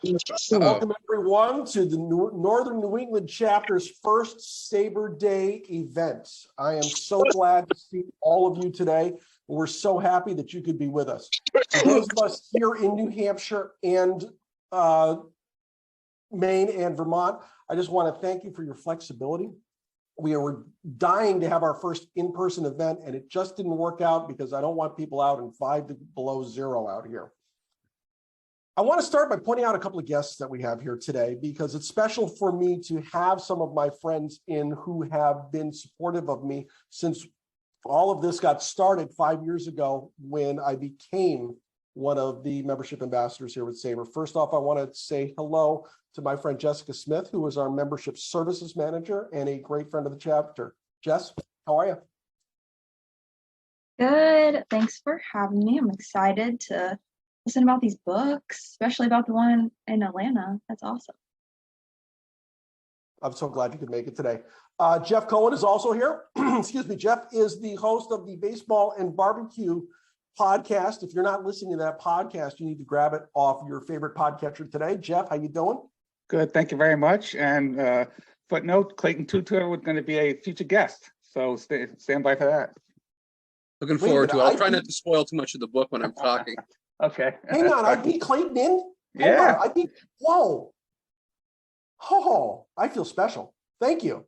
Welcome everyone to the Northern New England chapter's first SABR Day event. I am so glad to see all of you today. We're so happy that you could be with us. For those of us here in New Hampshire and Maine and Vermont, I just want to thank you for your flexibility. We were dying to have our first in-person event, and it just didn't work out because I don't want people out in 5 below 0 out here. I want to start by pointing out a couple of guests that we have here today because it's special for me to have some of my friends in who have been supportive of me since all of this got started 5 years ago when I became one of the membership ambassadors here with SABR. First off, I want to say hello to my friend Jessica Smith, who is our membership services manager and a great friend of the chapter. Jess, how are you? Good. Thanks for having me. I'm excited to listen about these books, especially about the one in Atlanta. That's awesome. I'm so glad you could make it today. Jeff Cohen is also here. Excuse me. Jeff is the host of the Baseball and Barbecue podcast. If you're not listening to that podcast, you need to grab it off your favorite podcatcher today. Jeff, how you doing? Good. Thank you very much. And footnote, Clayton Trutor was going to be a future guest. So stand by for that. Looking forward to it. I'll try not to spoil too much of the book when I'm talking. Okay. Hang on, I beat Clayton in? Yeah. I beat, whoa. Oh, I feel special. Thank you.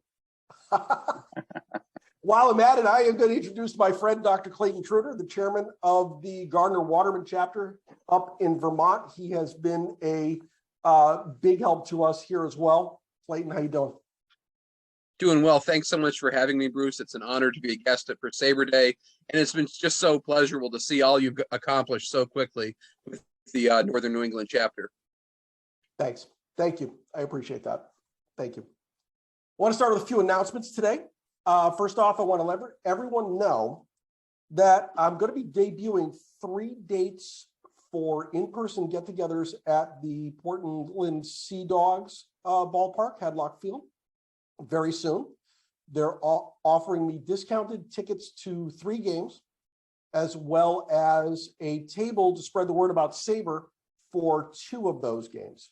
While I'm at it, I am going to introduce my friend, Dr. Clayton Trutor, the chairman of the Gardner-Waterman chapter up in Vermont. He has been a big help to us here as well. Clayton, how you doing? Doing well. Thanks so much for having me, Bruce. It's an honor to be a guest for SABR Day. And it's been just so pleasurable to see all you've accomplished so quickly with the Northern New England chapter. Thanks. Thank you. I appreciate that. Thank you. I want to start with a few announcements today. First off, I want to let everyone know that I'm going to be debuting 3 dates for in-person get-togethers at the Portland Sea Dogs ballpark, Hadlock Field, very soon. They're offering me discounted tickets to 3 games, as well as a table to spread the word about SABR for 2 of those games.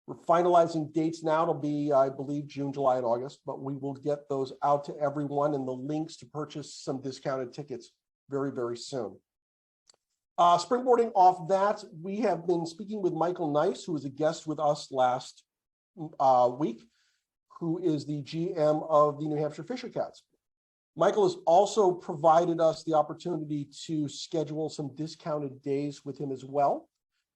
We're finalizing dates now. It'll be, I believe, June, July, and August, but we will get those out to everyone and the links to purchase some discounted tickets very, very soon. Springboarding off that, we have been speaking with Michael Nice, who was a guest with us last week, who is the GM of the New Hampshire Fisher Cats. Michael has also provided us the opportunity to schedule some discounted days with him as well,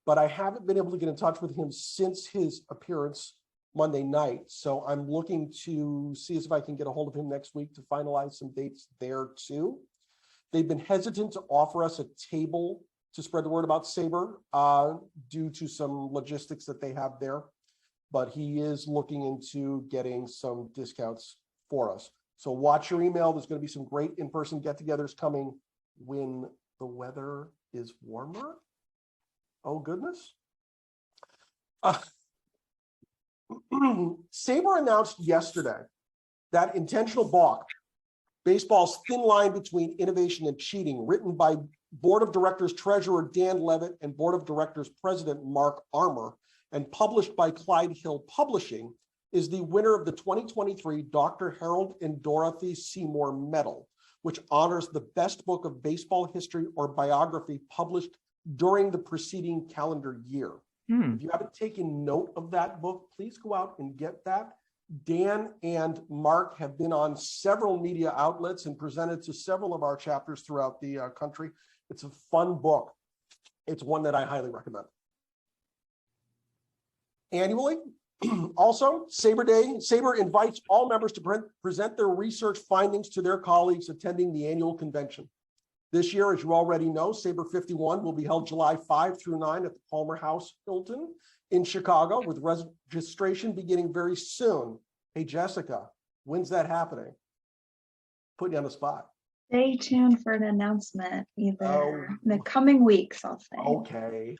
but I haven't been able to get in touch with him since his appearance Monday night. So I'm looking to see if I can get a hold of him next week to finalize some dates there too. They've been hesitant to offer us a table to spread the word about SABR due to some logistics that they have there, but he is looking into getting some discounts for us. So watch your email. There's going to be some great in-person get-togethers coming when the weather is warmer. Oh, goodness. SABR announced yesterday that Intentional Balk, Baseball's Thin Line Between Innovation and Cheating, written by Board of Directors Treasurer Dan Levitt and Board of Directors President Mark Armour, and published by Clyde Hill Publishing, is the winner of the 2023 Dr. Harold and Dorothy Seymour Medal, which honors the best book of baseball history or biography published during the preceding calendar year. If you haven't taken note of that book, please go out and get that. Dan and Mark have been on several media outlets and presented to several of our chapters throughout the country. It's a fun book. It's one that I highly recommend. Annually, also, SABR Day, SABR invites all members to present their research findings to their colleagues attending the annual convention. This year, as you already know, SABR 51 will be held July 5 through 9 at the Palmer House Hilton in Chicago, with registration beginning very soon. Hey, Jessica, when's that happening? Putting you on the spot. Stay tuned for an announcement either in the coming weeks, I'll say. Okay.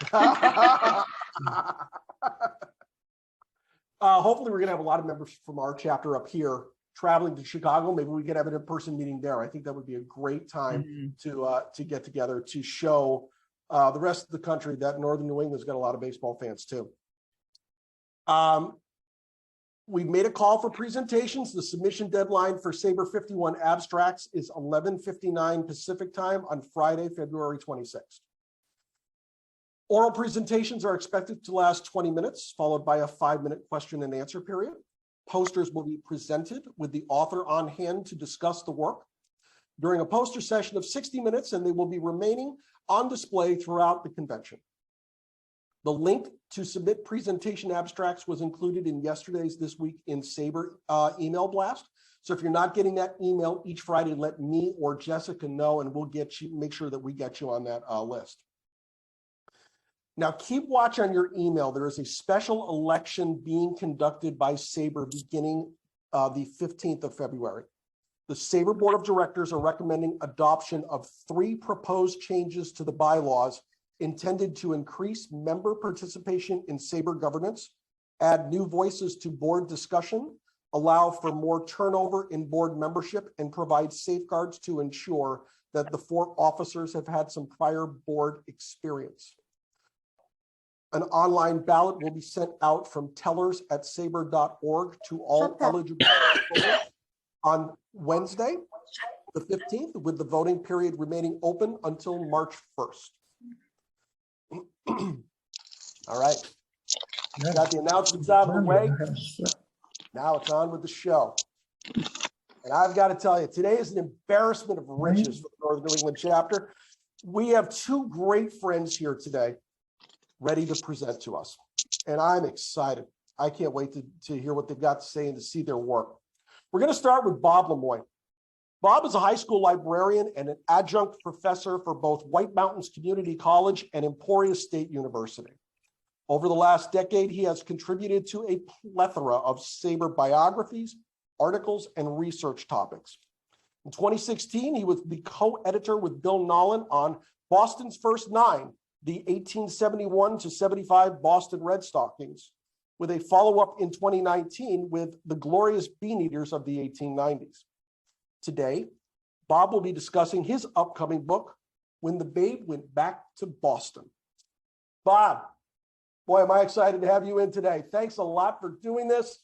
Hopefully we're going to have a lot of members from our chapter up here traveling to Chicago. Maybe we could have an in-person meeting there. I think that would be a great time to get together to show the rest of the country that Northern New England's got a lot of baseball fans too. We've made a call for presentations. The submission deadline for SABR 51 abstracts is 11:59 Pacific time on Friday, February 26th. Oral presentations are expected to last 20 minutes, followed by a 5-minute question and answer period. Posters will be presented with the author on hand to discuss the work during a poster session of 60 minutes, and they will be remaining on display throughout the convention. The link to submit presentation abstracts was included in yesterday's This Week in SABR email blast. So if you're not getting that email each Friday, let me or Jessica know, and we'll get you, make sure that we get you on that list. Now, keep watch on your email. There is a special election being conducted by SABR beginning the 15th of February. The SABR Board of Directors are recommending adoption of 3 proposed changes to the bylaws intended to increase member participation in SABR governance, add new voices to board discussion, allow for more turnover in board membership, and provide safeguards to ensure that the 4 officers have had some prior board experience. An online ballot will be sent out from tellers@sabr.org to all eligible voters on Wednesday, the 15th, with the voting period remaining open until March 1st. All right. Got the announcements out of the way. Now it's on with the show. And I've got to tell you, today is an embarrassment of riches for the Northern New England chapter. We have 2 great friends here today ready to present to us. And I'm excited. I can't wait to hear what they've got to say and to see their work. We're going to start with Bob Lemoine. Bob is a high school librarian and an adjunct professor for both White Mountains Community College and Emporia State University. Over the last decade, he has contributed to a plethora of SABR biographies, articles, and research topics. In 2016, he was the co-editor with Bill Nolan on Boston's First Nine, the 1871 to 75 Boston Red Stockings, with a follow-up in 2019 with the Glorious Bean Eaters of the 1890s. Today, Bob will be discussing his upcoming book, When the Babe Went Back to Boston. Bob, boy, am I excited to have you in today. Thanks a lot for doing this.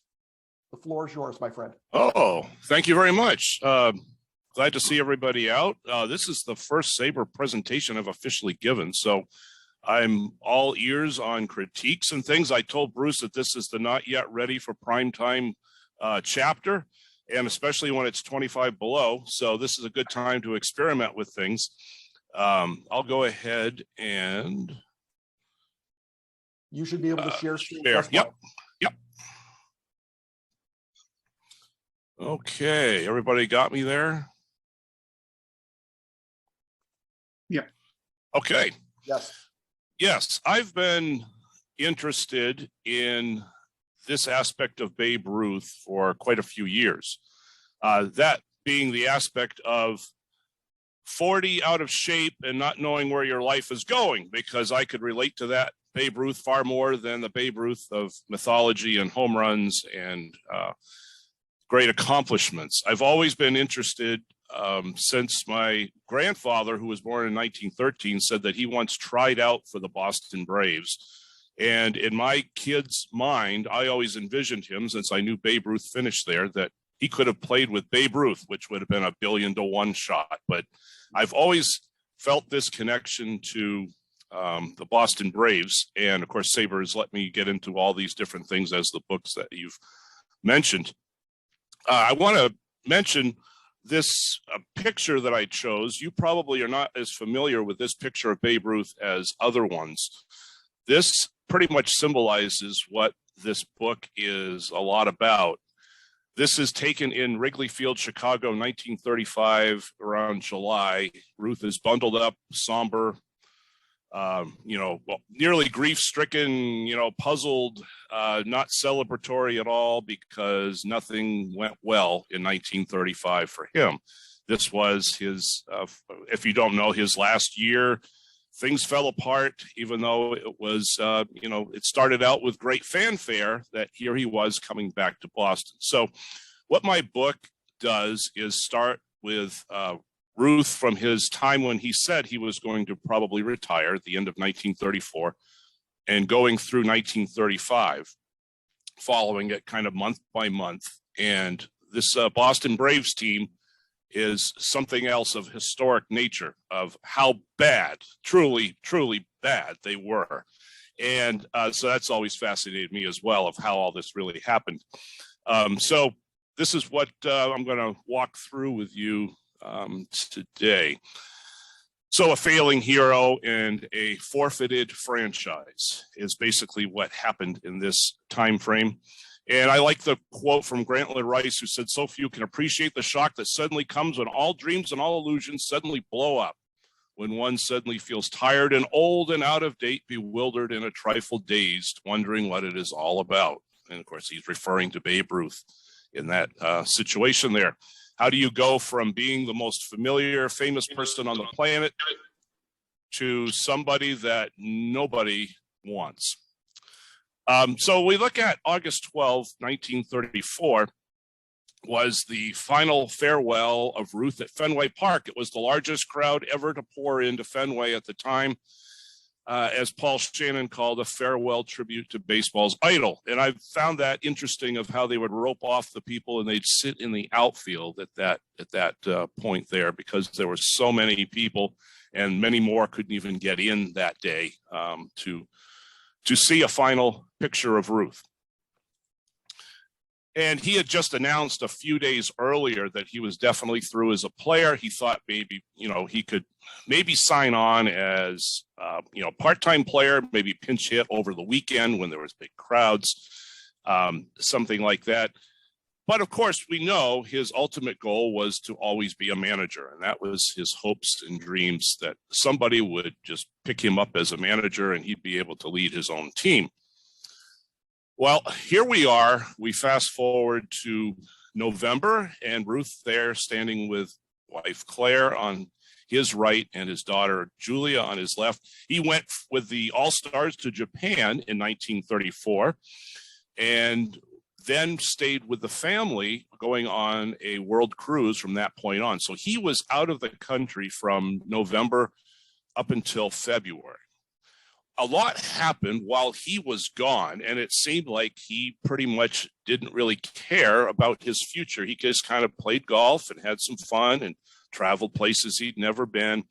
The floor is yours, my friend. Oh, thank you very much. Glad to see everybody out. This is the first SABR presentation I've officially given, so I'm all ears on critiques and things. I told Bruce that this is the not yet ready for prime time chapter, and especially when it's 25 below. So this is a good time to experiment with things. I'll go ahead and you should be able to share screen. Yep. Okay, everybody got me there? Yeah. Okay. Yes, I've been interested in this aspect of Babe Ruth for quite a few years. That being the aspect of 40 out of shape and not knowing where your life is going, because I could relate to that Babe Ruth far more than the Babe Ruth of mythology and home runs and great accomplishments. I've always been interested since my grandfather, who was born in 1913, said that he once tried out for the Boston Braves. And in my kid's mind, I always envisioned him, since I knew Babe Ruth finished there, that he could have played with Babe Ruth, which would have been a 1,000,000,000-to-1 shot. But I've always felt this connection to the Boston Braves. And of course, SABR has let me get into all these different things as the books that you've mentioned. I want to mention this picture that I chose. You probably are not as familiar with this picture of Babe Ruth as other ones. This pretty much symbolizes what this book is a lot about. This is taken in Wrigley Field, Chicago, 1935, around July. Ruth is bundled up, somber, nearly grief-stricken, puzzled, not celebratory at all, because nothing went well in 1935 for him. This was his, if you don't know, his last year. Things fell apart, even though it was, it started out with great fanfare that here he was coming back to Boston. So what my book does is start with Ruth from his time when he said he was going to probably retire at the end of 1934 and going through 1935. following it kind of month by month. And this Boston Braves team is something else of historic nature, of how bad, truly, truly bad they were. And so that's always fascinated me as well, of how all this really happened. So this is what I'm going to walk through with you today. So a failing hero and a forfeited franchise is basically what happened in this time frame. And I like the quote from Grantland Rice, who said, "So few can appreciate the shock that suddenly comes when all dreams and all illusions suddenly blow up. When one suddenly feels tired and old and out of date, bewildered and a trifle dazed, wondering what it is all about." And of course, he's referring to Babe Ruth in that situation there. How do you go from being the most familiar, famous person on the planet to somebody that nobody wants? So we look at August 12, 1934, was the final farewell of Ruth at Fenway Park. It was the largest crowd ever to pour into Fenway at the time, as Paul Shannon called a farewell tribute to baseball's idol. And I found that interesting, of how they would rope off the people and they'd sit in the outfield at that point there, because there were so many people, and many more couldn't even get in that day to see a final picture of Ruth. And he had just announced a few days earlier that he was definitely through as a player. He thought maybe, he could maybe sign on as, part-time player, maybe pinch hit over the weekend when there was big crowds, something like that. But of course, we know his ultimate goal was to always be a manager. And that was his hopes and dreams, that somebody would just pick him up as a manager and he'd be able to lead his own team. Well, here we are. We fast forward to November, and Ruth there standing with wife Claire on his right and his daughter Julia on his left. He went with the All-Stars to Japan in 1934 and then stayed with the family, going on a world cruise from that point on. So he was out of the country from November up until February. A lot happened while he was gone, and it seemed like he pretty much didn't really care about his future. He just kind of played golf and had some fun and traveled places he'd never been.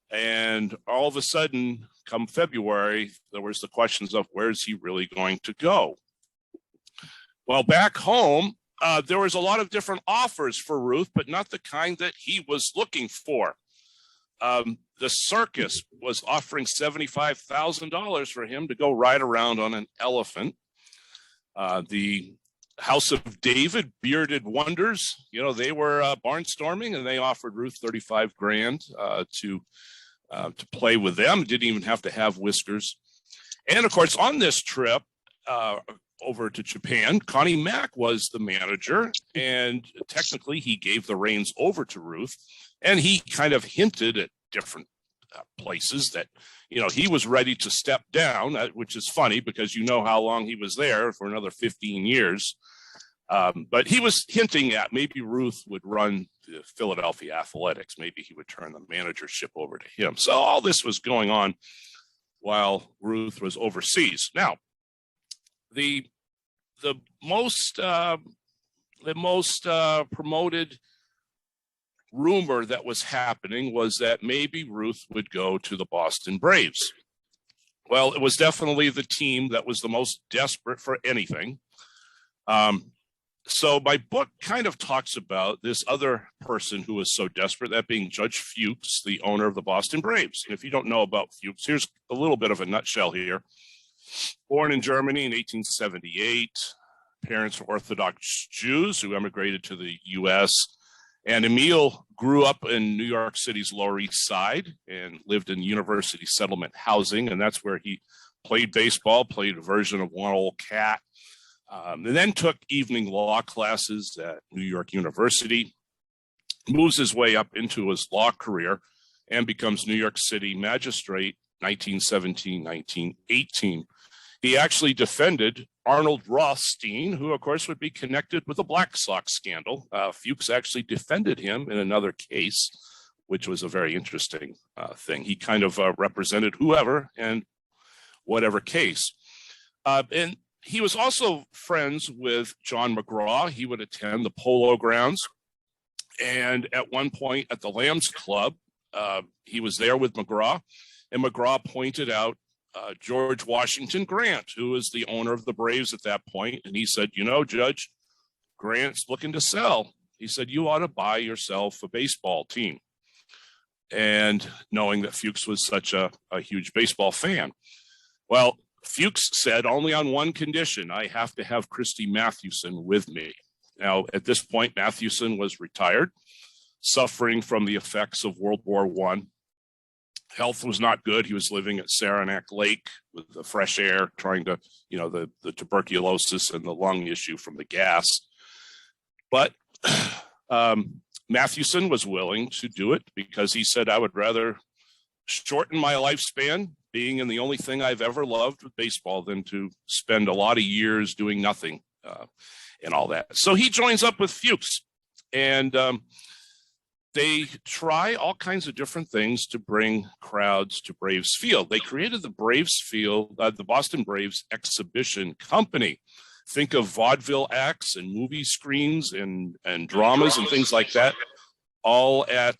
And all of a sudden, come February, there was the questions of, where's he really going to go? Well, back home, there was a lot of different offers for Ruth, but not the kind that he was looking for. The circus was offering $75,000 for him to go ride around on an elephant. The House of David, Bearded Wonders, they were barnstorming, and they offered Ruth $35,000 to play with them. Didn't even have to have whiskers. And of course, on this trip over to Japan, Connie Mack was the manager, and technically he gave the reins over to Ruth, and he kind of hinted at different places that, he was ready to step down, which is funny because how long he was there, for another 15 years. But he was hinting at maybe Ruth would run the Philadelphia Athletics. Maybe he would turn the managership over to him. So all this was going on while Ruth was overseas. Now, the most promoted rumor that was happening was that maybe Ruth would go to the Boston Braves. Well, it was definitely the team that was the most desperate for anything. So my book kind of talks about this other person who was so desperate, that being Judge Fuchs, the owner of the Boston Braves. And if you don't know about Fuchs, here's a little bit of a nutshell here. Born in Germany in 1878, parents were Orthodox Jews who emigrated to the U.S., and Emil grew up in New York City's Lower East Side and lived in university settlement housing. And that's where he played baseball, played a version of One Old Cat, and then took evening law classes at New York University, moves his way up into his law career, and becomes New York City magistrate 1917, 1918. He actually defended Arnold Rothstein, who, of course, would be connected with the Black Sox scandal. Fuchs actually defended him in another case, which was a very interesting thing. He kind of represented whoever and whatever case. And he was also friends with John McGraw. He would attend the Polo Grounds. And at one point at the Lambs Club, he was there with McGraw, and McGraw pointed out George Washington Grant, who was the owner of the Braves at that point. And he said, you know, Judge, Grant's looking to sell. He said, you ought to buy yourself a baseball team. And knowing that Fuchs was such a huge baseball fan. Well, Fuchs said, only on one condition, I have to have Christy Mathewson with me. Now, at this point, Mathewson was retired, suffering from the effects of World War I. Health was not good. He was living at Saranac Lake with the fresh air, trying to, you know, the tuberculosis and the lung issue from the gas. But Mathewson was willing to do it because he said, I would rather shorten my lifespan being in the only thing I've ever loved with baseball than to spend a lot of years doing nothing and all that. So he joins up with Fuchs, and they try all kinds of different things to bring crowds to Braves Field. They created the Braves Field, the Boston Braves Exhibition Company. Think of vaudeville acts and movie screens and dramas and things like that, all at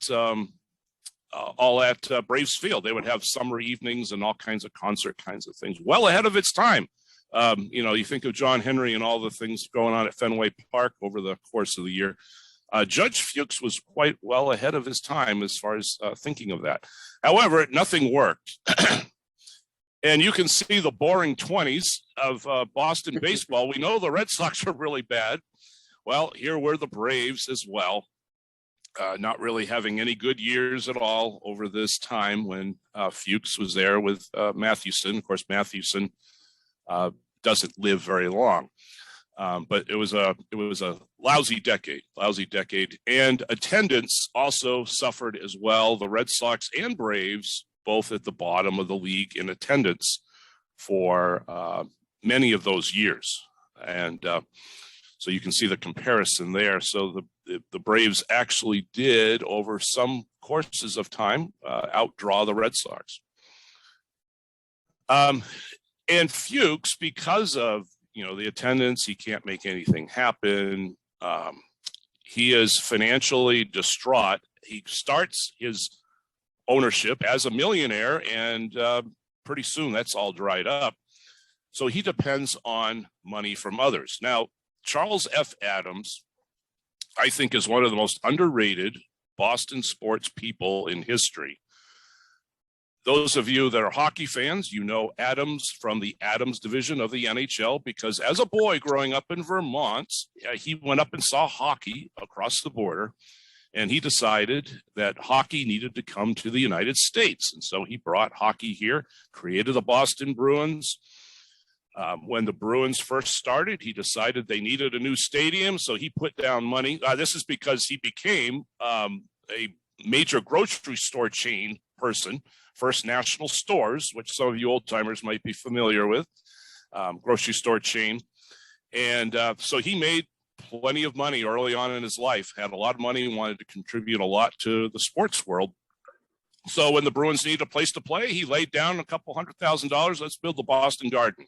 Braves Field. They would have summer evenings and all kinds of concert kinds of things, well ahead of its time. You know, you think of John Henry and all the things going on at Fenway Park over the course of the year. Judge Fuchs was quite well ahead of his time as far as thinking of that. However, nothing worked. And you can see the boring 20s of Boston baseball. We know the Red Sox are really bad. Well, here were the Braves as well, not really having any good years at all over this time when Fuchs was there with Mathewson. Of course, Mathewson doesn't live very long, but it was a lousy decade, and attendance also suffered as well. The Red Sox and Braves both at the bottom of the league in attendance for many of those years. And so you can see the comparison there. So the Braves actually did, over some courses of time, outdraw the Red Sox. And Fuchs, because of, you know, the attendance, he can't make anything happen. He is financially distraught. He starts his ownership as a millionaire, and pretty soon that's all dried up. So he depends on money from others. Now, Charles F. Adams, I think, is one of the most underrated Boston sports people in history. Those of you that are hockey fans, you know Adams from the Adams division of the NHL, because as a boy growing up in Vermont, he went up and saw hockey across the border. And he decided that hockey needed to come to the United States. And so he brought hockey here, created the Boston Bruins. When the Bruins first started, he decided they needed a new stadium. So he put down money. This is because he became a major grocery store chain person, First National Stores, which some of you old timers might be familiar with, grocery store chain. And so he made plenty of money early on in his life, had a lot of money, wanted to contribute a lot to the sports world. So when the Bruins needed a place to play, he laid down a couple $100,000. Let's build the Boston Garden.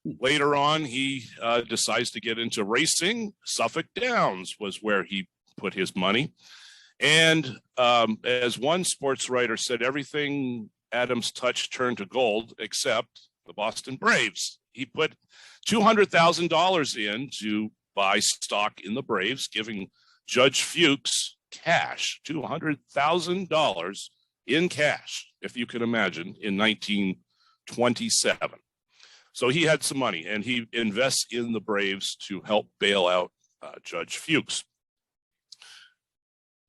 Later on, he decides to get into racing. Suffolk Downs was where he put his money. And as one sports writer said, everything Adams touched turned to gold except the Boston Braves. He put $200,000 in to buy stock in the Braves, giving Judge Fuchs cash, $200,000 in cash, if you can imagine, in 1927. So he had some money, and he invests in the Braves to help bail out Judge Fuchs.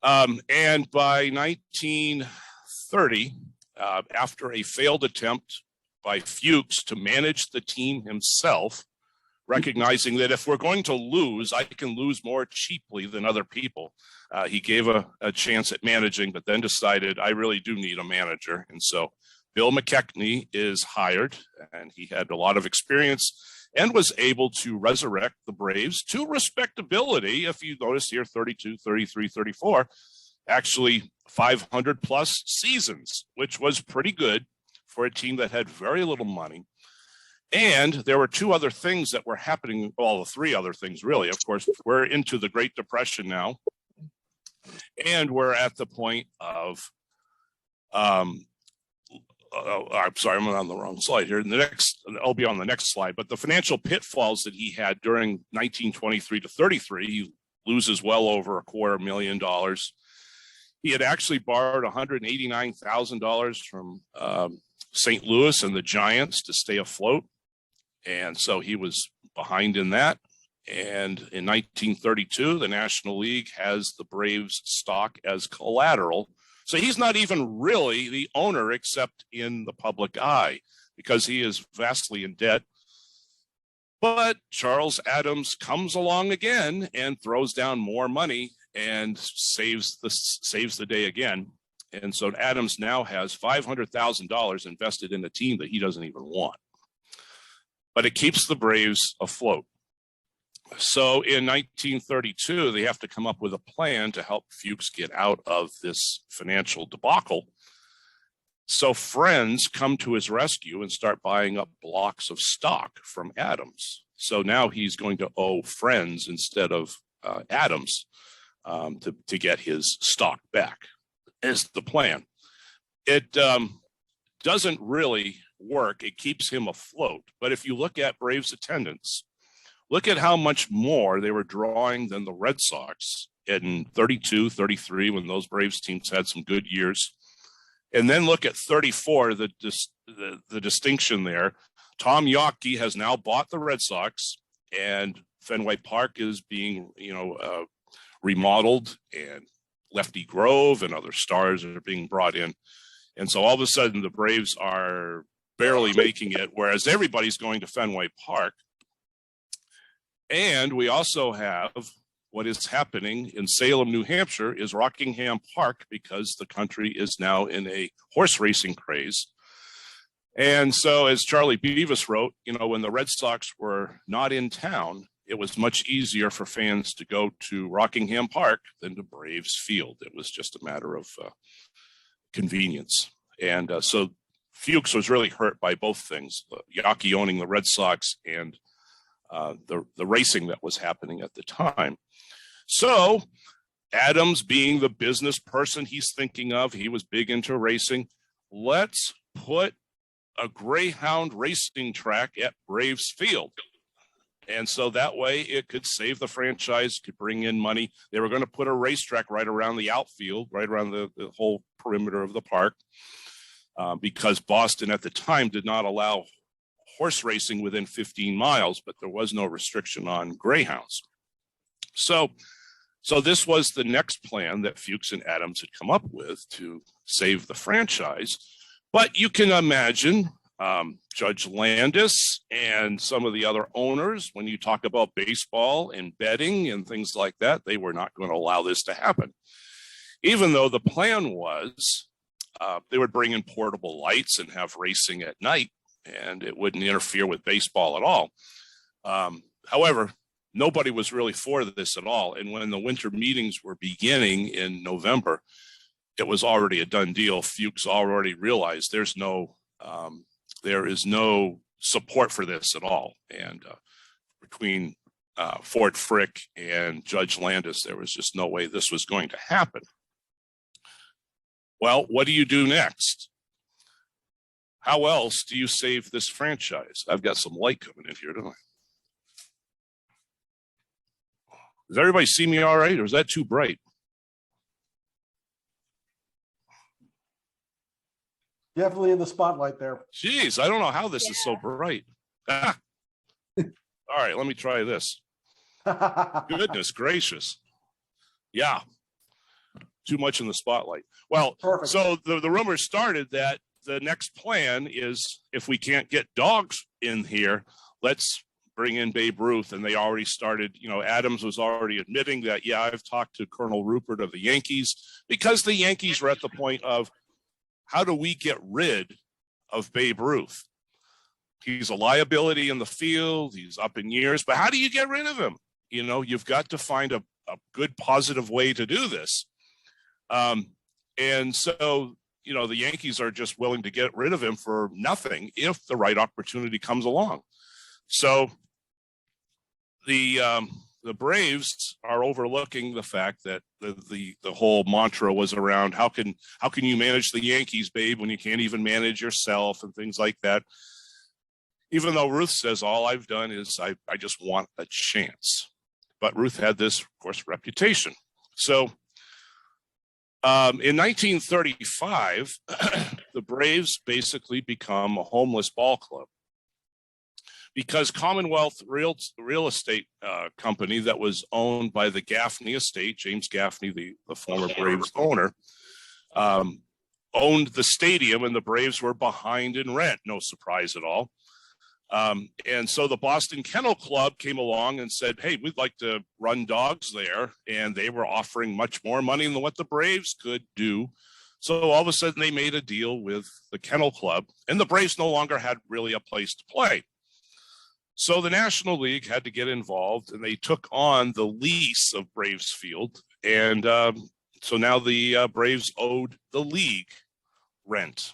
And by 1930, after a failed attempt by Fuchs to manage the team himself, recognizing that if we're going to lose, I can lose more cheaply than other people. He gave a chance at managing, but then decided I really do need a manager. And so Bill McKechnie is hired, and he had a lot of experience and was able to resurrect the Braves to respectability. If you notice here, 32, 33, 34, actually 500 plus seasons, which was pretty good for a team that had very little money. And there were two other things that were happening. Well, three other things, really. Of course, we're into the Great Depression now. And we're at the point of, I'm sorry, I'm on the wrong slide here. I'll be on the next slide. But the financial pitfalls that he had during 1923 to 33, he loses well over $250,000. He had actually borrowed $189,000 from St. Louis and the Giants to stay afloat. And so he was behind in that. And in 1932, the National League has the Braves stock as collateral. So he's not even really the owner except in the public eye because he is vastly in debt. But Charles Adams comes along again and throws down more money and saves the day again. And so Adams now has $500,000 invested in a team that he doesn't even want. But it keeps the Braves afloat. So in 1932, they have to come up with a plan to help Fuchs get out of this financial debacle. So friends come to his rescue and start buying up blocks of stock from Adams. So now he's going to owe friends instead of Adams to get his stock back, is the plan. It doesn't really work. It keeps him afloat. But if you look at Braves attendance, look at how much more they were drawing than the Red Sox in 32, 33, when those Braves teams had some good years. And then look at 34, the distinction there. Tom Yawkey has now bought the Red Sox, and Fenway Park is being, remodeled, and Lefty Grove and other stars are being brought in. And so all of a sudden the Braves are barely making it, whereas everybody's going to Fenway Park. And we also have what is happening in Salem, New Hampshire, is Rockingham Park, because the country is now in a horse racing craze. And so, as Charlie Beavis wrote, when the Red Sox were not in town, it was much easier for fans to go to Rockingham Park than to Braves Field. It was just a matter of convenience. And so Fuchs was really hurt by both things, Yawkey owning the Red Sox and the racing that was happening at the time. So Adams, being the business person he's thinking of, he was big into racing. Let's put a Greyhound racing track at Braves Field. And so that way it could save the franchise, could bring in money. They were going to put a racetrack right around the outfield, right around the whole perimeter of the park, because Boston at the time did not allow horse racing within 15 miles, but there was no restriction on greyhounds. So this was the next plan that Fuchs and Adams had come up with to save the franchise. But you can imagine Judge Landis and some of the other owners, when you talk about baseball and betting and things like that, they were not going to allow this to happen. Even though the plan was they would bring in portable lights and have racing at night, and it wouldn't interfere with baseball at all. However, nobody was really for this at all. And when the winter meetings were beginning in November, it was already a done deal. Fuchs already realized there is no support for this at all. And between Fort Frick and Judge Landis, there was just no way this was going to happen. Well, what do you do next? How else do you save this franchise? I've got some light coming in here, don't I? Does everybody see me all right, or is that too bright? Definitely in the spotlight there. Jeez, I don't know how this is so bright. Ah. All right, let me try this. Goodness gracious. Yeah, too much in the spotlight. Well, Perfect. so the rumor started that the next plan is, if we can't get dogs in here, let's bring in Babe Ruth. And they already started, Adams was already admitting that, yeah, I've talked to Colonel Rupert of the Yankees, because the Yankees were at the point of, how do we get rid of Babe Ruth? He's a liability in the field. He's up in years, but how do you get rid of him? You've got to find a good, positive way to do this. And so the Yankees are just willing to get rid of him for nothing if the right opportunity comes along. So the Braves are overlooking the fact that the whole mantra was around how can you manage the Yankees, babe, when you can't even manage yourself and things like that. Even though Ruth says all I've done is I just want a chance. But Ruth had this, of course, reputation. So in 1935, the Braves basically become a homeless ball club because Commonwealth Real Estate Company that was owned by the Gaffney estate, James Gaffney, the former Braves owner, owned the stadium, and the Braves were behind in rent. No surprise at all. And so the Boston Kennel Club came along and said, hey, we'd like to run dogs there. And they were offering much more money than what the Braves could do. So all of a sudden they made a deal with the Kennel Club, and the Braves no longer had really a place to play. So the National League had to get involved, and they took on the lease of Braves Field. And so now the Braves owed the league rent.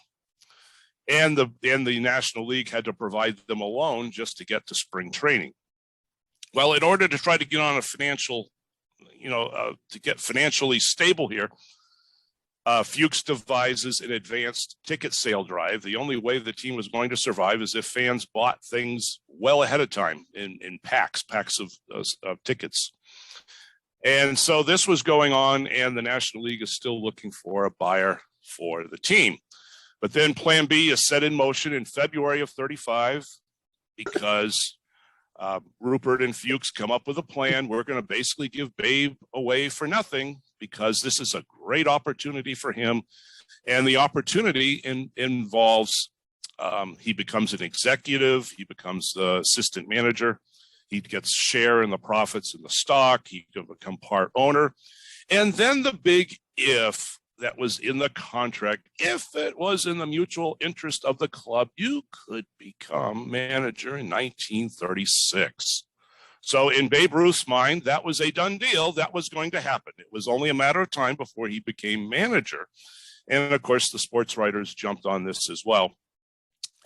And the National League had to provide them a loan just to get to spring training. Well, in order to try to get on a financial, to get financially stable here, Fuchs devises an advanced ticket sale drive. The only way the team was going to survive is if fans bought things well ahead of time in packs of tickets. And so this was going on, and the National League is still looking for a buyer for the team. But then Plan B is set in motion in February of 35 because Rupert and Fuchs come up with a plan. We're going to basically give Babe away for nothing because this is a great opportunity for him. And the opportunity involves he becomes an executive. He becomes the assistant manager. He gets share in the profits in the stock. He can become part owner. And then the big if that was in the contract, if it was in the mutual interest of the club, you could become manager in 1936. So in Babe Ruth's mind, that was a done deal. That was going to happen. It was only a matter of time before he became manager. And of course, the sports writers jumped on this as well.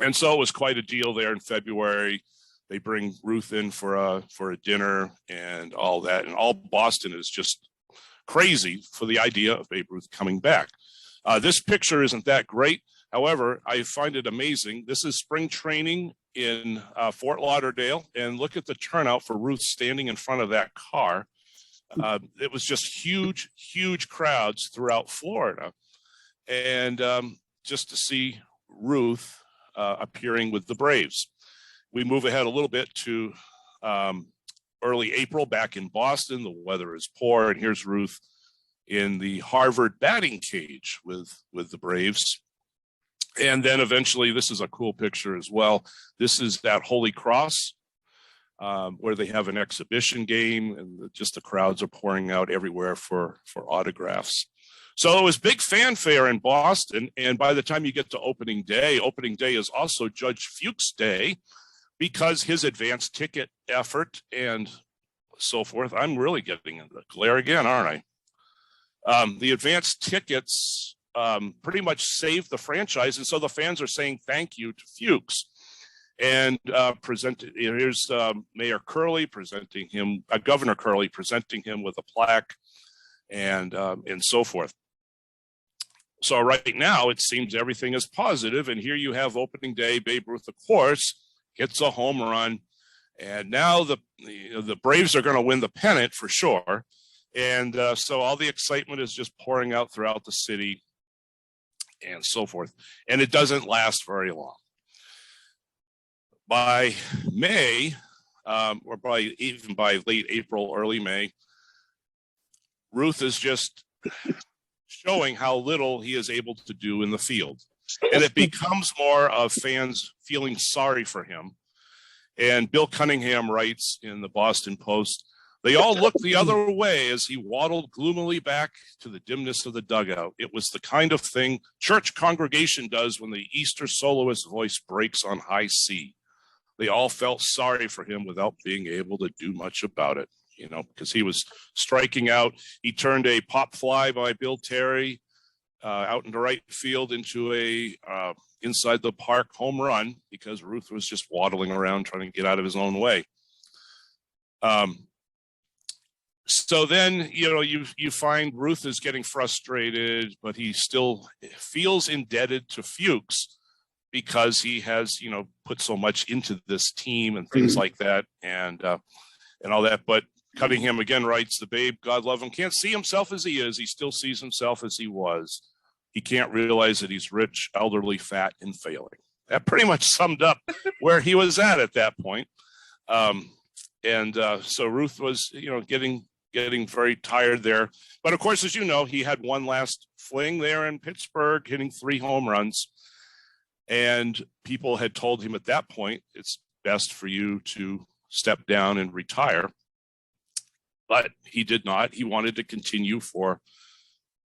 And so it was quite a deal there in February. They bring Ruth in for a dinner and all that. And all Boston is just crazy for the idea of Babe Ruth coming back. This picture isn't that great. However, I find it amazing. This is spring training in Fort Lauderdale, and look at the turnout for Ruth standing in front of that car. It was just huge crowds throughout Florida. And just to see Ruth appearing with the Braves. We move ahead a little bit to early April back in Boston. The weather is poor, and here's Ruth in the Harvard batting cage with the Braves. And then eventually, this is a cool picture as well. This is at Holy Cross, where they have an exhibition game, and just the crowds are pouring out everywhere for autographs. So it was big fanfare in Boston, and by the time you get to opening day is also Judge Fuchs' day, because his advanced ticket effort and so forth. I'm really getting in the glare again, aren't I? The advanced tickets pretty much saved the franchise, and so the fans are saying thank you to Fuchs. And here's Mayor Curley presenting him, Governor Curley presenting him with a plaque, and so forth. So right now it seems everything is positive, and here you have opening day. Babe Ruth, of course, hits a home run, and now the Braves are going to win the pennant for sure. And so all the excitement is just pouring out throughout the city, and so forth. And it doesn't last very long. By May, or even by late April, early May, Ruth is just showing how little he is able to do in the field. And it becomes more of fans feeling sorry for him. And Bill Cunningham writes in the Boston Post, they all looked the other way as he waddled gloomily back to the dimness of the dugout. It was the kind of thing church congregation does when the Easter soloist's voice breaks on high C. They all felt sorry for him without being able to do much about it, because he was striking out. He turned a pop fly by Bill Terry out into right field into a inside the park home run because Ruth was just waddling around trying to get out of his own way. So then, you find Ruth is getting frustrated, but he still feels indebted to Fuchs because he has, put so much into this team and things like that and all that. But Cunningham again writes, the Babe, God love him, can't see himself as he is. He still sees himself as he was. He can't realize that he's rich, elderly, fat, and failing. That pretty much summed up where he was at that point. So Ruth was, getting very tired there. But of course, as you know, he had one last fling there in Pittsburgh, hitting 3 home runs. And people had told him at that point, it's best for you to step down and retire. But he did not. He wanted to continue for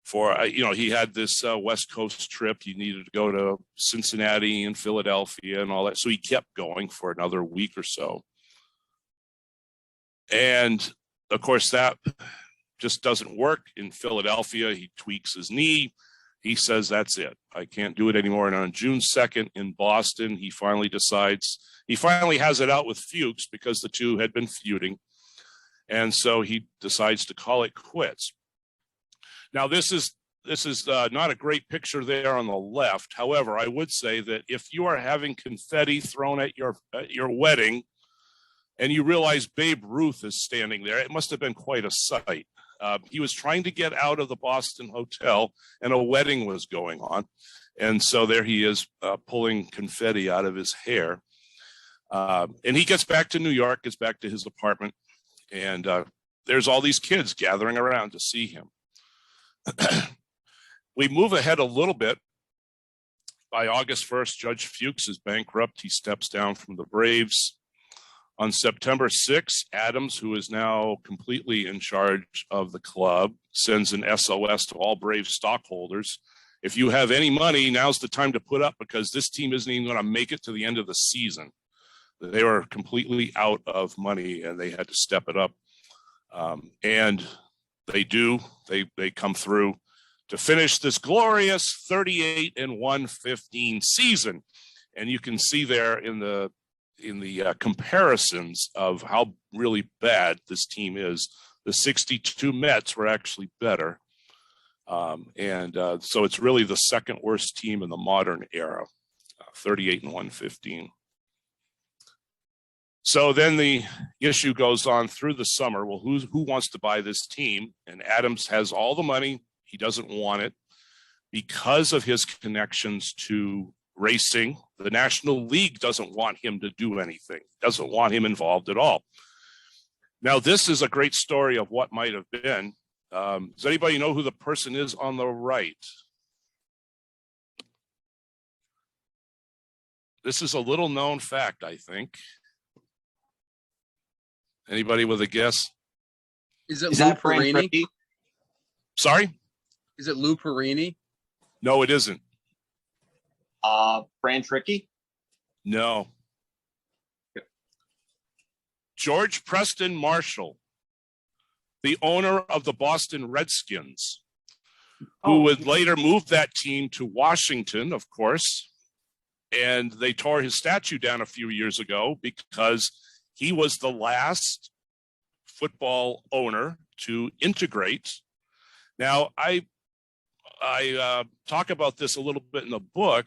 he had this West Coast trip. He needed to go to Cincinnati and Philadelphia and all that. So he kept going for another week or so. And of course, that just doesn't work in Philadelphia. He tweaks his knee. He says, that's it. I can't do it anymore. And on June 2nd in Boston, he finally has it out with Fuchs because the two had been feuding. And so he decides to call it quits. Now, this is not a great picture there on the left. However, I would say that if you are having confetti thrown at your wedding and you realize Babe Ruth is standing there, it must have been quite a sight. He was trying to get out of the Boston hotel and a wedding was going on. And so there he is pulling confetti out of his hair. And he gets back to New York, gets back to his apartment, and there's all these kids gathering around to see him. We move ahead a little bit. By August 1st, Judge Fuchs is bankrupt. He steps down from the Braves. On September 6th, Adams, who is now completely in charge of the club, sends an SOS to all Braves stockholders. If you have any money, now's the time to put up because this team isn't even going to make it to the end of the season. They were completely out of money and they had to step it up. And they do. They come through to finish this glorious 38-1-15 season. And you can see there in the comparisons of how really bad this team is. The 62 Mets were actually better. So it's really the second worst team in the modern era, 38-1-15. So then the issue goes on through the summer. Well, who wants to buy this team? And Adams has all the money. He doesn't want it because of his connections to racing. The National League doesn't want him to do anything, doesn't want him involved at all. Now, this is a great story of what might have been. Does anybody know who the person is on the right? This is a little known fact, I think. Anybody with a guess? Is it Is Lou that Fran Perini? Tricky? Sorry? Is it Lou Perini? No, it isn't. Fran Tricky? No. George Preston Marshall, the owner of the Boston Redskins, who would later move that team to Washington, of course. And they tore his statue down a few years ago because he was the last football owner to integrate. Now, I talk about this a little bit in the book.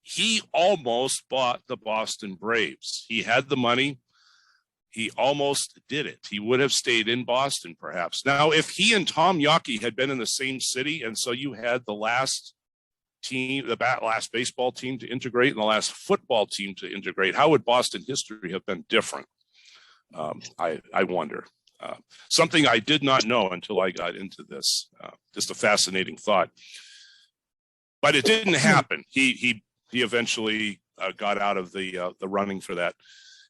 He almost bought the Boston Braves. He had the money. He almost did it. He would have stayed in Boston, perhaps. Now, if he and Tom Yawkey had been in the same city, and so you had the last team, the last baseball team to integrate and the last football team to integrate, how would Boston history have been different? I wonder. Something I did not know until I got into this. Just a fascinating thought. But it didn't happen. He eventually got out of the running for that.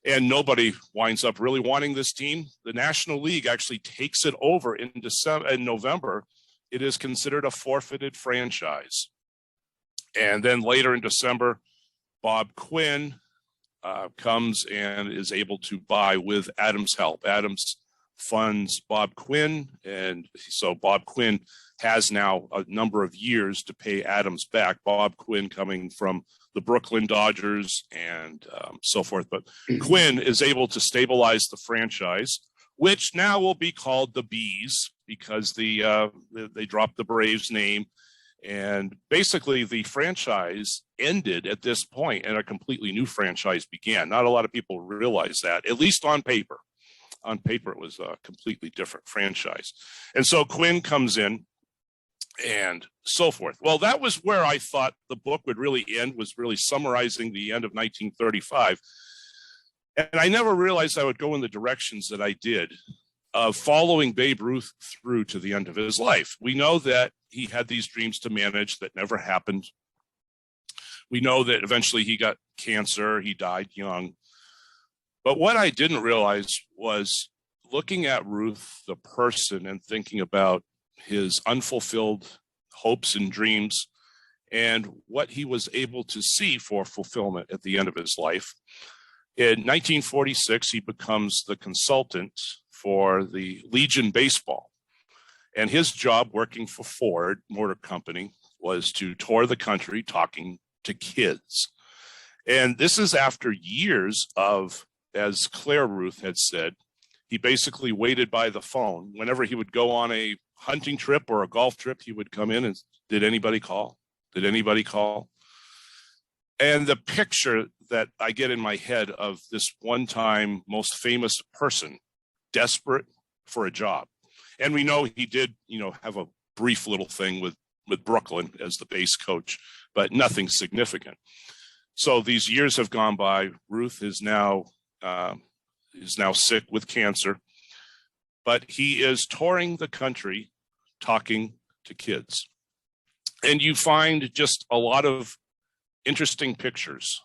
And nobody winds up really wanting this team. The National League actually takes it over in November. It is considered a forfeited franchise. And then later in December, Bob Quinn comes and is able to buy with Adams' help. Adams funds Bob Quinn. And so Bob Quinn has now a number of years to pay Adams back. Bob Quinn coming from the Brooklyn Dodgers and so forth. But Quinn is able to stabilize the franchise, which now will be called the Bees because they dropped the Braves name. And basically the franchise ended at this point and a completely new franchise began. Not a lot of people realize that, at least on paper. On paper, it was a completely different franchise. And so Quinn comes in and so forth. Well, that was where I thought the book would really end, was really summarizing the end of 1935. And I never realized I would go in the directions that I did of following Babe Ruth through to the end of his life. We know that he had these dreams to manage that never happened. We know that eventually he got cancer, he died young. But what I didn't realize was looking at Ruth, the person, and thinking about his unfulfilled hopes and dreams and what he was able to see for fulfillment at the end of his life. In 1946, he becomes the consultant for the Legion Baseball. And his job working for Ford Motor Company was to tour the country talking to kids. And this is after years of, as Claire Ruth had said, he basically waited by the phone. Whenever he would go on a hunting trip or a golf trip, he would come in and, did anybody call? Did anybody call? And the picture that I get in my head of this one-time most famous person, desperate for a job. And we know he did, have a brief little thing with Brooklyn as the base coach, but nothing significant. So these years have gone by. Ruth is now sick with cancer, but he is touring the country talking to kids. And you find just a lot of interesting pictures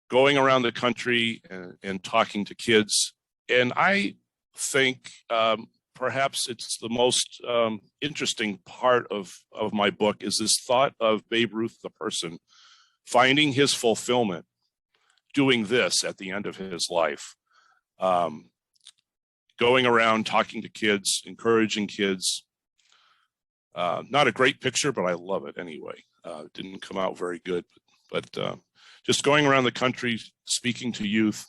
going around the country and talking to kids. And I think perhaps it's the most interesting part of my book is this thought of Babe Ruth, the person, finding his fulfillment, doing this at the end of his life, going around talking to kids, encouraging kids. Not a great picture, but I love it anyway. It didn't come out very good, but just going around the country, speaking to youth.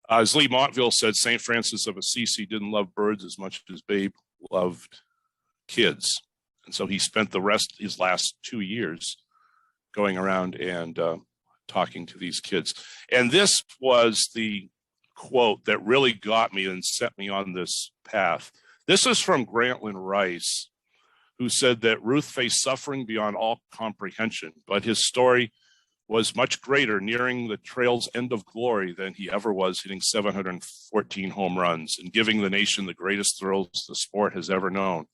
As Lee Montville said, St. Francis of Assisi didn't love birds as much as Babe loved kids. And so he spent his last 2 years going around and talking to these kids. And this was the quote that really got me and set me on this path. This is from Grantland Rice, who said that Ruth faced suffering beyond all comprehension, but his story was much greater, nearing the trail's end of glory than he ever was, hitting 714 home runs and giving the nation the greatest thrills the sport has ever known.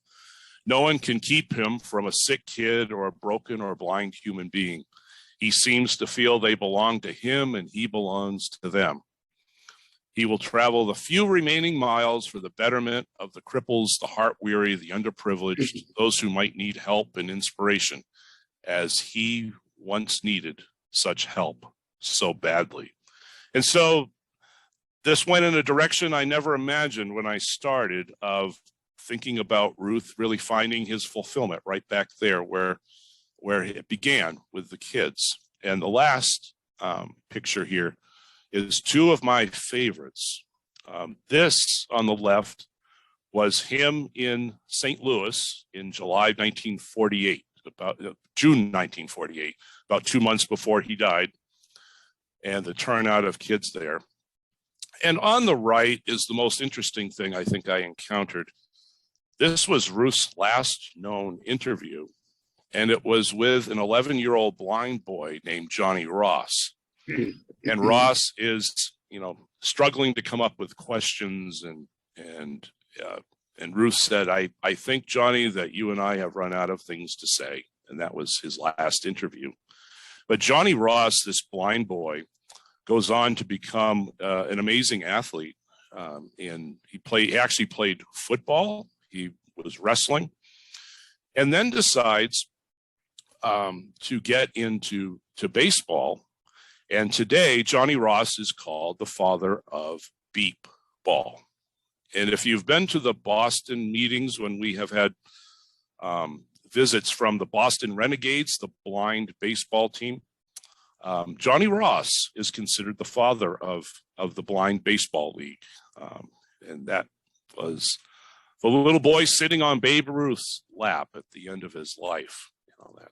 No one can keep him from a sick kid or a broken or blind human being. He seems to feel they belong to him and he belongs to them. He will travel the few remaining miles for the betterment of the cripples, the heart-weary, the underprivileged, those who might need help and inspiration, as he once needed such help so badly. And so this went in a direction I never imagined when I started, of thinking about Ruth really finding his fulfillment right back there where it began with the kids. And the last picture here is two of my favorites. This on the left was him in St. Louis in July 1948, about June 1948, about 2 months before he died, and the turnout of kids there. And on the right is the most interesting thing I think I encountered. This was Ruth's last known interview, and it was with an 11-year-old blind boy named Johnny Ross. And Ross is, struggling to come up with questions, and Ruth said, I think, Johnny, that you and I have run out of things to say. And that was his last interview. But Johnny Ross, this blind boy, goes on to become an amazing athlete. And he actually played football. He was wrestling, and then decides to get into baseball. And today, Johnny Ross is called the father of beep, ball. And if you've been to the Boston meetings when we have had visits from the Boston Renegades, the blind baseball team, Johnny Ross is considered the father of the blind baseball league. And that was the little boy sitting on Babe Ruth's lap at the end of his life.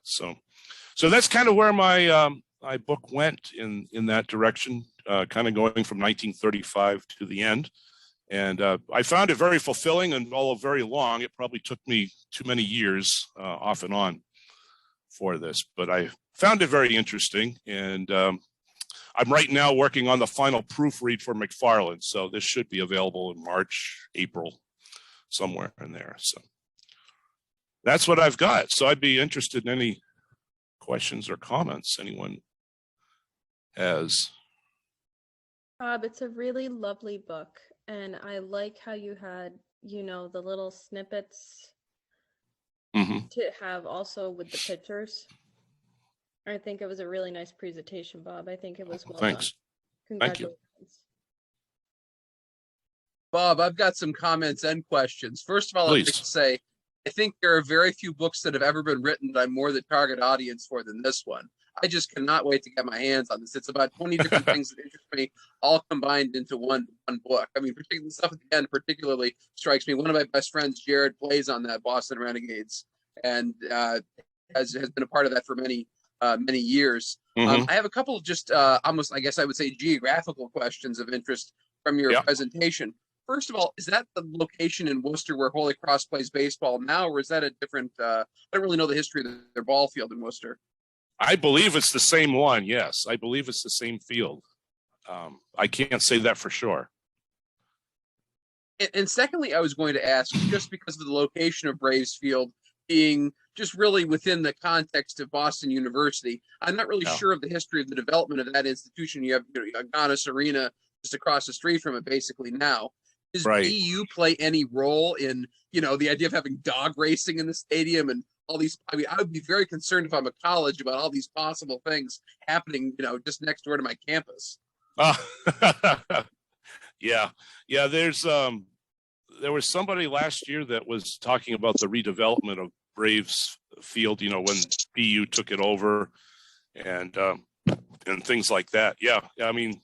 So that's kind of where my my book went in that direction, kind of going from 1935 to the end. And I found it very fulfilling, and although very long, it probably took me too many years off and on for this, but I found it very interesting. And I'm right now working on the final proofread for McFarland. So this should be available in March, April, somewhere in there. So that's what I've got. So I'd be interested in any questions or comments anyone has. Bob, it's a really lovely book. And I like how you had, you know, the little snippets to have also with the pictures. I think it was a really nice presentation, Bob. I think it was well Thanks. done. Thank you. Congratulations. Bob, I've got some comments and questions. First of all, I'd like Please. to say, I think there are very few books that have ever been written that I'm more the target audience for than this one. I just cannot wait to get my hands on this. It's about 20 different things that interest me, all combined into one book. I mean, particularly the stuff at the end particularly strikes me. One of my best friends, Jared, plays on that Boston Renegades, and has been a part of that for many years. I have a couple of just almost, I guess I would say, geographical questions of interest from your presentation. First of all, is that the location in Worcester where Holy Cross plays baseball now, or is that a different? I don't really know the history of their ball field in Worcester. I believe it's the same one. Yes, I believe it's the same field. I can't say that for sure. And secondly, I was going to ask, just because of the location of Braves Field being just really within the context of Boston University, I'm not really sure of the history of the development of that institution. You have Agganis Arena just across the street from it basically now. Does BU play any role in, you know, the idea of having dog racing in the stadium and all these? I mean, I would be very concerned if I'm a college about all these possible things happening, you know, just next door to my campus. Yeah. There was somebody last year that was talking about the redevelopment of Braves Field, you know, when BU took it over and things like that. Yeah. I mean,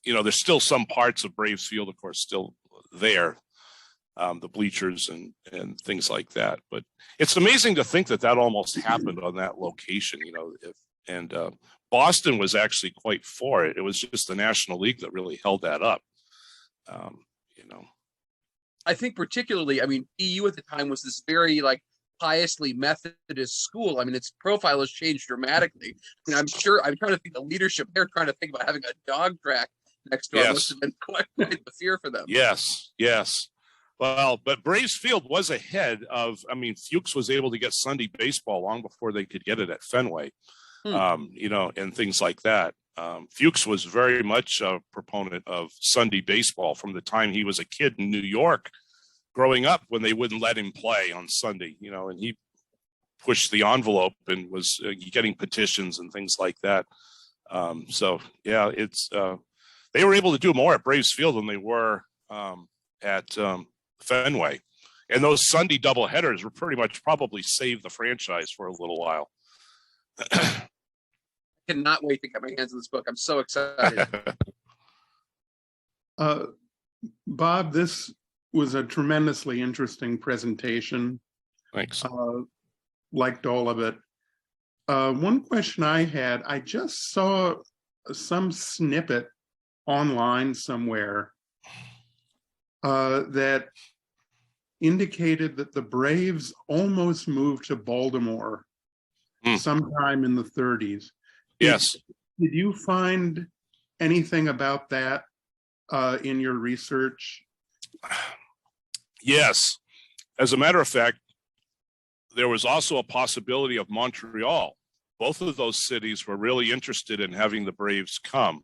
you know, there's still some parts of Braves Field, of course, still there, the bleachers and things like that. But it's amazing to think that almost happened on that location, you know, Boston was actually quite for it. It was just the National League that really held that up. You know, I think particularly, I mean, BU at the time was this very piously Methodist school. I mean, its profile has changed dramatically. I mean, I'm trying to think the leadership, they're trying to think about having a dog track next door. Must have been quite the fear for them. Yes. Well, but Braves Field was ahead of, I mean, Fuchs was able to get Sunday baseball long before they could get it at Fenway, you know, and things like that. Fuchs was very much a proponent of Sunday baseball from the time he was a kid in New York growing up when they wouldn't let him play on Sunday, you know, and he pushed the envelope and was getting petitions and things like that. So, yeah, it's they were able to do more at Braves Field than they were at Fenway. And those Sunday doubleheaders were pretty much probably saved the franchise for a little while. I cannot wait to get my hands on this book. I'm so excited. Bob, this was a tremendously interesting presentation. Thanks. Liked all of it. One question I had, I just saw some snippet online somewhere that indicated that the Braves almost moved to Baltimore sometime in the 30s. Yes. Did you find anything about that in your research? Yes. As a matter of fact, there was also a possibility of Montreal. Both of those cities were really interested in having the Braves come.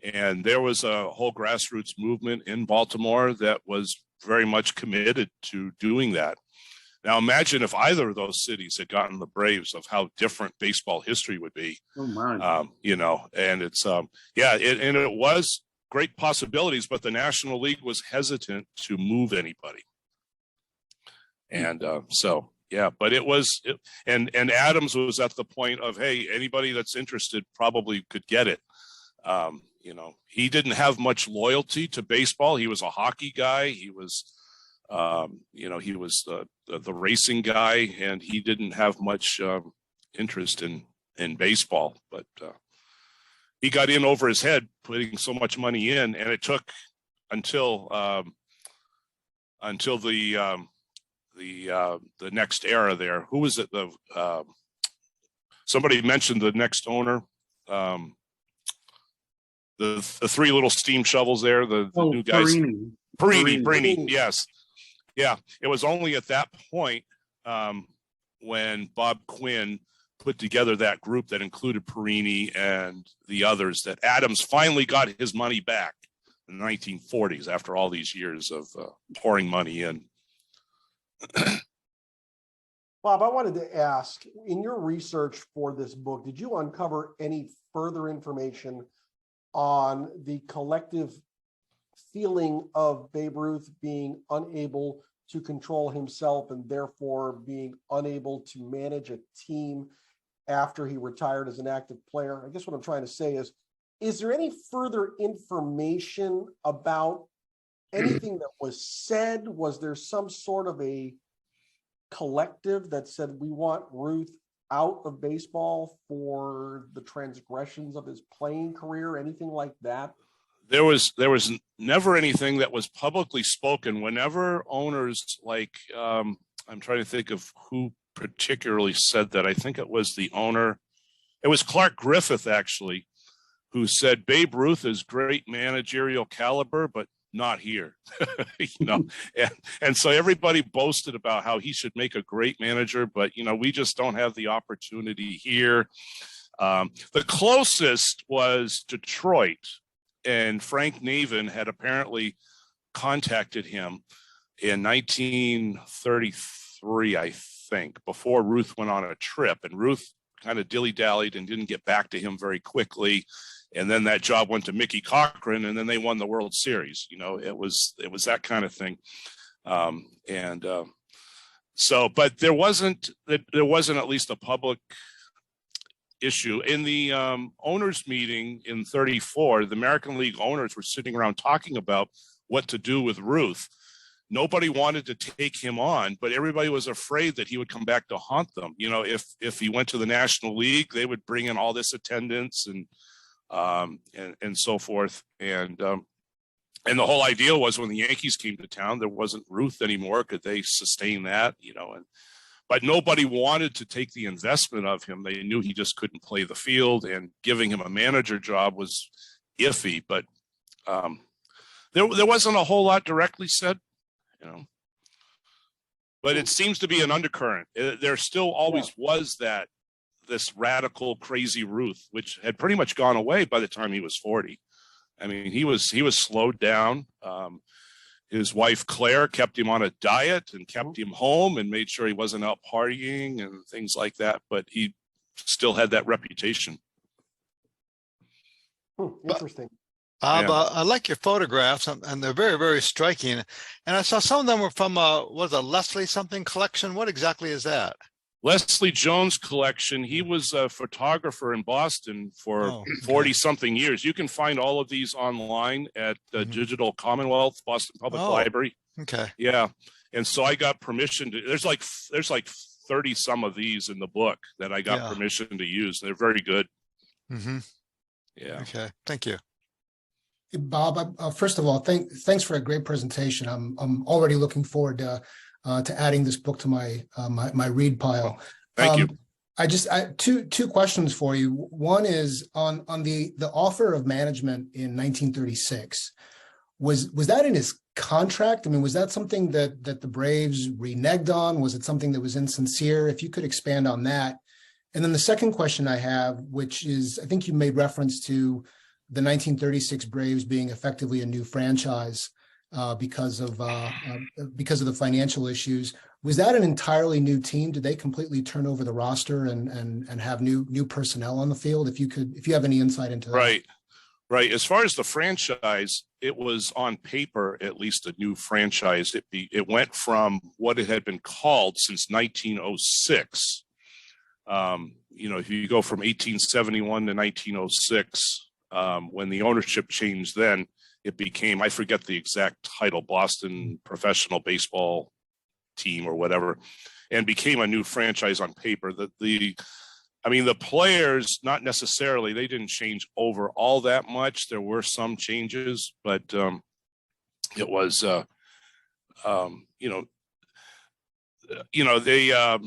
And there was a whole grassroots movement in Baltimore that was very much committed to doing that. Now, imagine if either of those cities had gotten the Braves, of how different baseball history would be. Oh my! You know, and it's it was great possibilities, but the National League was hesitant to move anybody. And so, yeah, but and Adams was at the point of, hey, anybody that's interested probably could get it. You know, he didn't have much loyalty to baseball. He was a hockey guy. He was, you know, he was the racing guy, and he didn't have much interest in baseball. But he got in over his head, putting so much money in, and it took until the next era there. Who was it? Somebody mentioned the next owner. The three little steam shovels there, the new guys. Perini, yes. Yeah, it was only at that point when Bob Quinn put together that group that included Perini and the others that Adams finally got his money back in the 1940s after all these years of pouring money in. Bob, I wanted to ask, in your research for this book, did you uncover any further information on the collective feeling of Babe Ruth being unable to control himself and therefore being unable to manage a team after he retired as an active player? I guess what I'm trying to say is there any further information about anything that was said? Was there some sort of a collective that said, we want Ruth out of baseball for the transgressions of his playing career, anything like that? There was never anything that was publicly spoken. Whenever owners like, I'm trying to think of who particularly said that. I think it was the owner. It was Clark Griffith, actually, who said Babe Ruth is great managerial caliber, but not here. You know, and so everybody boasted about how he should make a great manager, but you know, we just don't have the opportunity here. The closest was Detroit, and Frank Navin had apparently contacted him in 1933, I think, before Ruth went on a trip, and Ruth kind of dilly-dallied and didn't get back to him very quickly. And then that job went to Mickey Cochran, and then they won the World Series. You know, it was that kind of thing. So, but there wasn't at least a public issue in the owners meeting in 34. The American League owners were sitting around talking about what to do with Ruth. Nobody wanted to take him on, but everybody was afraid that he would come back to haunt them. You know, if he went to the National League, they would bring in all this attendance and so forth. And the whole idea was when the Yankees came to town, there wasn't Ruth anymore. Could they sustain that? You know, but nobody wanted to take the investment of him. They knew he just couldn't play the field, and giving him a manager job was iffy. But there wasn't a whole lot directly said, you know. But it seems to be an undercurrent. There still always was this radical, crazy Ruth, which had pretty much gone away by the time he was 40. I mean, he was slowed down. His wife, Claire, kept him on a diet and kept him home and made sure he wasn't out partying and things like that. But he still had that reputation. Interesting. Bob, I like your photographs, and they're very, very striking. And I saw some of them were from, was a Leslie something collection? What exactly is that? Leslie Jones collection. He was a photographer in Boston for 40 something years. You can find all of these online at Digital Commonwealth, Boston Public Library. Okay. Yeah. And so I got permission to, there's like 30 some of these in the book that I got permission to use. They're very good. Yeah. Okay. Thank you. Bob, first of all, thanks for a great presentation. I'm already looking forward to adding this book to my my read pile. Thank you. I two questions for you. One is on the offer of management in 1936. Was that in his contract? I mean, was that something that the Braves reneged on? Was it something that was insincere? If you could expand on that. And then the second question I have, which is, I think you made reference to the 1936 Braves being effectively a new franchise because of the financial issues. Was that an entirely new team? Did they completely turn over the roster and have new personnel on the field? If you have any insight into that. Right. Right. As far as the franchise, it was on paper, at least a new franchise. It went from what it had been called since 1906. If you go from 1871 to 1906, when the ownership changed, then it became, I forget the exact title, Boston Professional Baseball Team or whatever, and became a new franchise on paper. The players, not necessarily, they didn't change over all that much. There were some changes, but it was,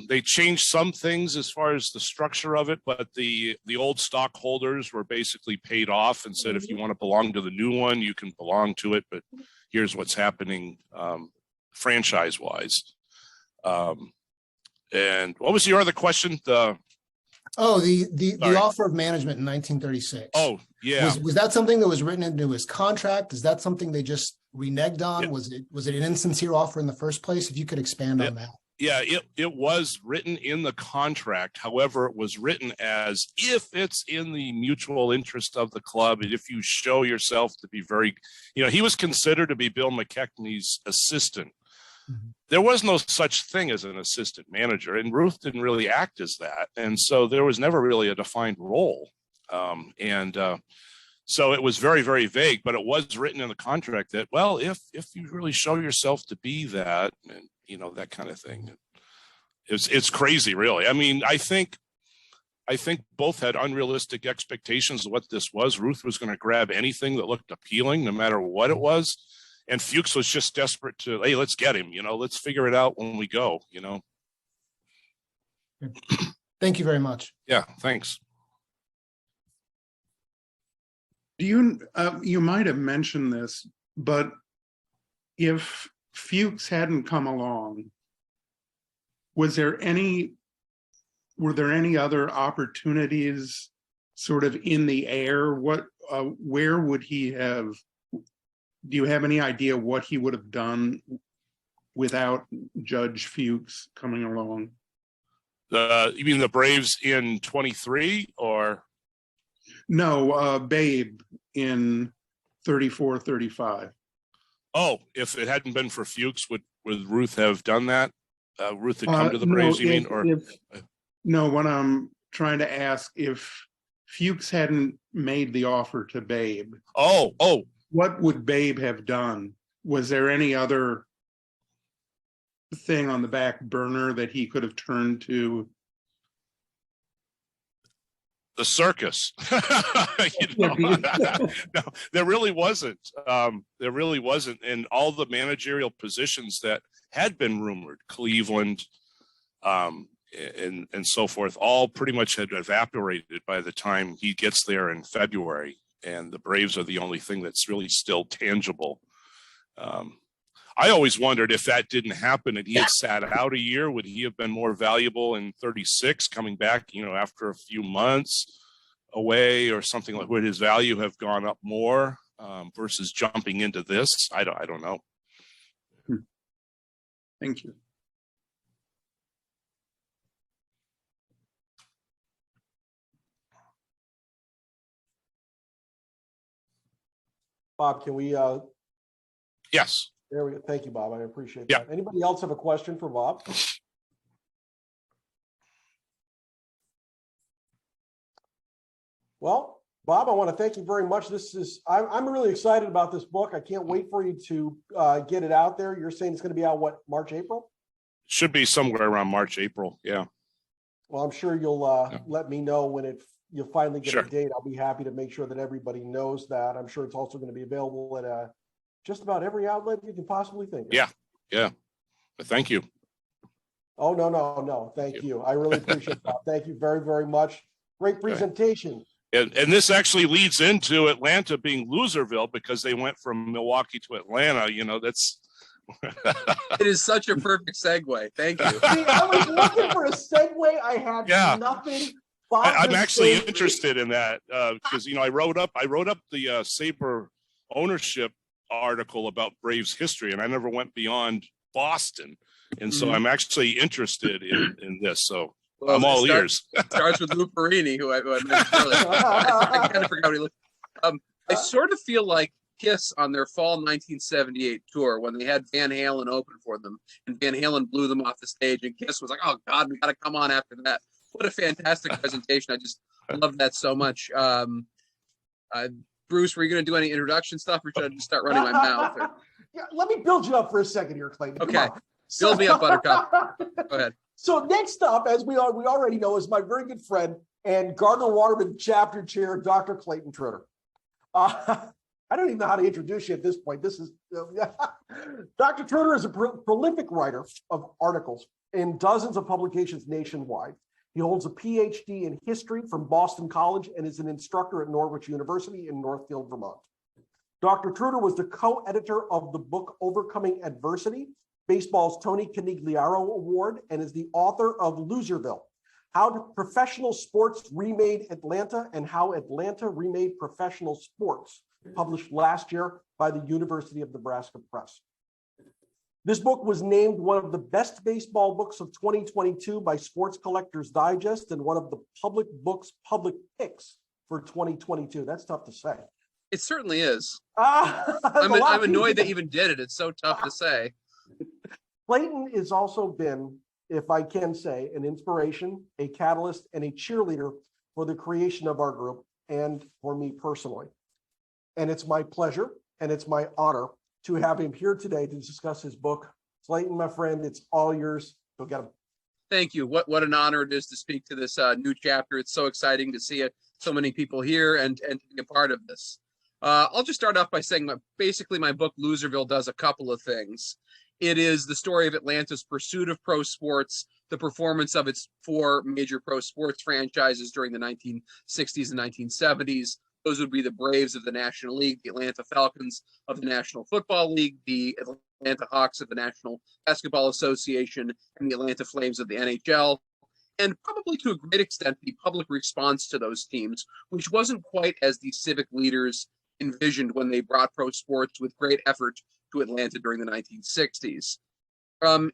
they changed some things as far as the structure of it, but the old stockholders were basically paid off and said, if you want to belong to the new one, you can belong to it, but here's what's happening franchise wise. And what was your other question? The offer of management in 1936. Oh, yeah. Was that something that was written into his contract? Is that something they just reneged on? Yeah. Was it an insincere offer in the first place? If you could expand on that. Yeah, it was written in the contract. However, it was written as if it's in the mutual interest of the club, and if you show yourself to be very, he was considered to be Bill McKechnie's assistant. Mm-hmm. There was no such thing as an assistant manager, and Ruth didn't really act as that. And so there was never really a defined role. So it was very, very vague, but it was written in the contract that, well, if you really show yourself to be that, and that kind of thing. It's crazy, really. I mean, I think both had unrealistic expectations of what this was. Ruth was going to grab anything that looked appealing, no matter what it was. And Fuchs was just desperate to, hey, let's get him, let's figure it out when we go, Thank you very much. Yeah, thanks. Do you might have mentioned this, but if Fuchs hadn't come along, were there any other opportunities sort of in the air? Where would he have, do you have any idea what he would have done without Judge Fuchs coming along? You mean the Braves in 23 or? No, Babe in 34, 35. Oh, if it hadn't been for Fuchs, would Ruth have done that? Ruth had come to the Braves, you mean? No, what I'm trying to ask, if Fuchs hadn't made the offer to Babe. Oh. What would Babe have done? Was there any other thing on the back burner that he could have turned to? The circus. No, there really wasn't. And all the managerial positions that had been rumored, Cleveland, and so forth, all pretty much had evaporated by the time he gets there in February. And the Braves are the only thing that's really still tangible. I always wondered if that didn't happen and he had sat out a year, would he have been more valuable in 36 coming back, after a few months away or something? Like, would his value have gone up more versus jumping into this? I don't know. Thank you. Bob, can we? Yes. There we go. Thank you, Bob. I appreciate Yeah. that. Anybody else have a question for Bob? Well, Bob, I want to thank you very much. I'm really excited about this book. I can't wait for you to get it out there. You're saying it's going to be out, what, March, April? Should be somewhere around March, April. Yeah. Well, I'm sure you'll let me know when you'll finally get a date. I'll be happy to make sure that everybody knows that. I'm sure it's also going to be available at just about every outlet you can possibly think of. Yeah. But thank you. Oh, no. Thank you. I really appreciate that. Thank you very, very much. Great presentation. And this actually leads into Atlanta being Loserville because they went from Milwaukee to Atlanta. That's. It is such a perfect segue. Thank you. See, I was looking for a segue. I had nothing. I'm actually interested in that because I wrote up the SABR ownership article about Braves history, and I never went beyond Boston, and so I'm actually interested in this. So I'm all ears. Starts with Lou Perini, who I mentioned earlier. I kind of forgot what he looked. I sort of feel like Kiss on their fall 1978 tour when they had Van Halen open for them, and Van Halen blew them off the stage, and Kiss was like, "Oh God, we got to come on after that." What a fantastic presentation! I just love that so much. Bruce, were you going to do any introduction stuff, or should I just start running my mouth? Yeah, let me build you up for a second here, Clayton. Come Okay. on. Build me up, Buttercup. Go ahead. So next up, as we already know, is my very good friend and Gardner Waterman Chapter Chair, Dr. Clayton Trutor. I don't even know how to introduce you at this point. This is Dr. Trutor is a prolific writer of articles in dozens of publications nationwide. He holds a PhD in history from Boston College and is an instructor at Norwich University in Northfield, Vermont. Dr. Trutor was the co-editor of the book Overcoming Adversity, baseball's Tony Canigliaro Award, and is the author of Loserville, How Professional Sports Remade Atlanta and How Atlanta Remade Professional Sports, published last year by the University of Nebraska Press. This book was named one of the best baseball books of 2022 by Sports Collectors Digest and one of the public books public picks for 2022. That's tough to say. It certainly is. I'm I'm annoyed they even did it. It's so tough to say. Clayton has also been, if I can say, an inspiration, a catalyst, and a cheerleader for the creation of our group and for me personally. And it's my pleasure and it's my honor to have him here today to discuss his book. Clayton, my friend, it's all yours. Go get him. Thank you. What an honor it is to speak to this new chapter. It's so exciting to see it. So many people here and to be a part of this. I'll just start off by saying basically my book Loserville does a couple of things. It is the story of Atlanta's pursuit of pro sports, the performance of its 4 major pro sports franchises during the 1960s and 1970s. Those would be the Braves of the National League, the Atlanta Falcons of the National Football League, the Atlanta Hawks of the National Basketball Association, and the Atlanta Flames of the NHL. And probably to a great extent, the public response to those teams, which wasn't quite as the civic leaders envisioned when they brought pro sports with great effort to Atlanta during the 1960s.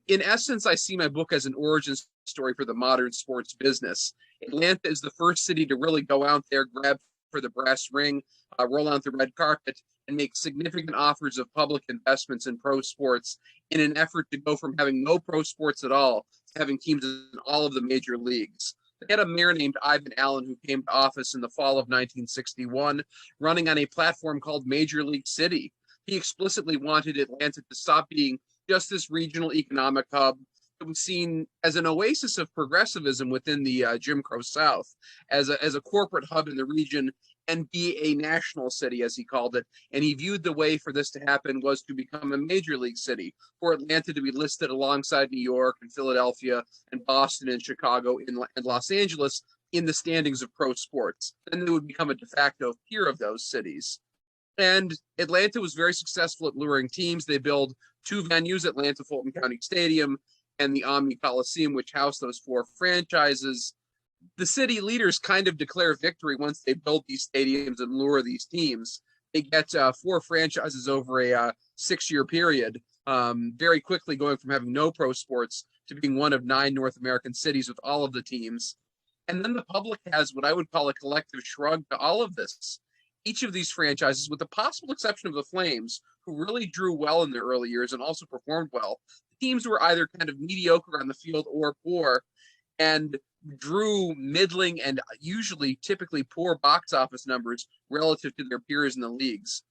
In essence, I see my book as an origin story for the modern sports business. Atlanta is the first city to really go out there, grab for the brass ring, roll out the red carpet, and make significant offers of public investments in pro sports in an effort to go from having no pro sports at all to having teams in all of the major leagues. They had a mayor named Ivan Allen who came to office in the fall of 1961, running on a platform called Major League City. He explicitly wanted Atlanta to stop being just this regional economic hub that was seen as an oasis of progressivism within the Jim Crow South, as a corporate hub in the region, and be a national city, as he called it. And he viewed the way for this to happen was to become a major league city, for Atlanta to be listed alongside New York and Philadelphia and Boston and Chicago and Los Angeles in the standings of pro sports. Then they would become a de facto peer of those cities. And Atlanta was very successful at luring teams. They built 2 venues, Atlanta Fulton County Stadium and the Omni Coliseum, which housed those 4 franchises. The city leaders kind of declare victory once they build these stadiums and lure these teams. They get 4 franchises over a 6-year period, very quickly going from having no pro sports to being one of 9 North American cities with all of the teams. And then the public has what I would call a collective shrug to all of this. Each of these franchises, with the possible exception of the Flames, who really drew well in their early years and also performed well, the teams were either kind of mediocre on the field or poor, and drew middling and typically poor box office numbers relative to their peers in the leagues.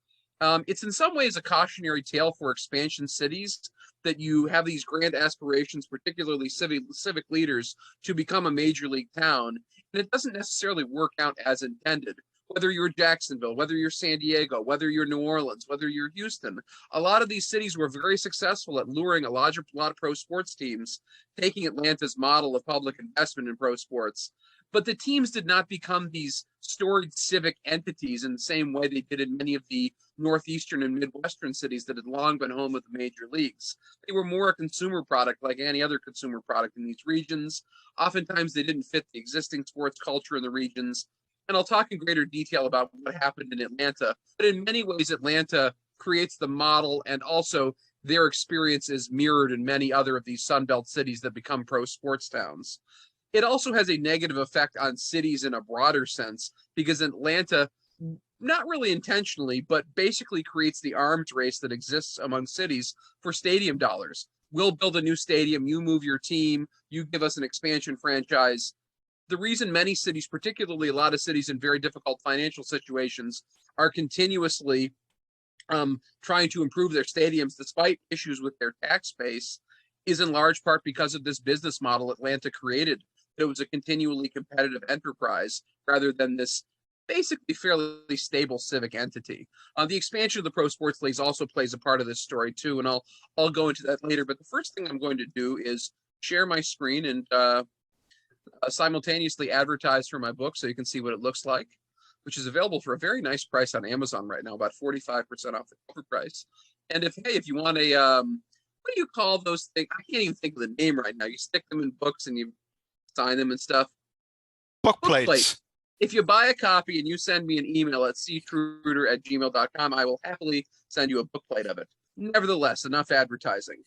It's in some ways a cautionary tale for expansion cities that you have these grand aspirations, particularly civic leaders, to become a major league town, and it doesn't necessarily work out as intended. Whether you're Jacksonville, whether you're San Diego, whether you're New Orleans, whether you're Houston, a lot of these cities were very successful at luring a lot of pro sports teams, taking Atlanta's model of public investment in pro sports. But the teams did not become these storied civic entities in the same way they did in many of the northeastern and midwestern cities that had long been home of the major leagues. They were more a consumer product like any other consumer product in these regions. Oftentimes they didn't fit the existing sports culture in the regions. And I'll talk in greater detail about what happened in Atlanta. But in many ways, Atlanta creates the model, and also their experience is mirrored in many other of these Sunbelt cities that become pro sports towns. It also has a negative effect on cities in a broader sense, because Atlanta not really intentionally, but basically creates the arms race that exists among cities for stadium dollars. We'll build a new stadium, you move your team, you give us an expansion franchise. The reason many cities, particularly a lot of cities in very difficult financial situations, are continuously trying to improve their stadiums despite issues with their tax base is in large part because of this business model Atlanta created. It was a continually competitive enterprise rather than this basically fairly stable civic entity. The expansion of the pro sports leagues also plays a part of this story too, and I'll go into that later. But the first thing I'm going to do is share my screen and simultaneously advertise for my book so you can see what it looks like, which is available for a very nice price on Amazon right now, about 45% off the cover price. And if you want a, what do you call those things? I can't even think of the name right now. You stick them in books and you sign them and stuff. Book plates. If you buy a copy and you send me an email at ctrutor@gmail.com, I will happily send you a book plate of it. Nevertheless, enough advertising.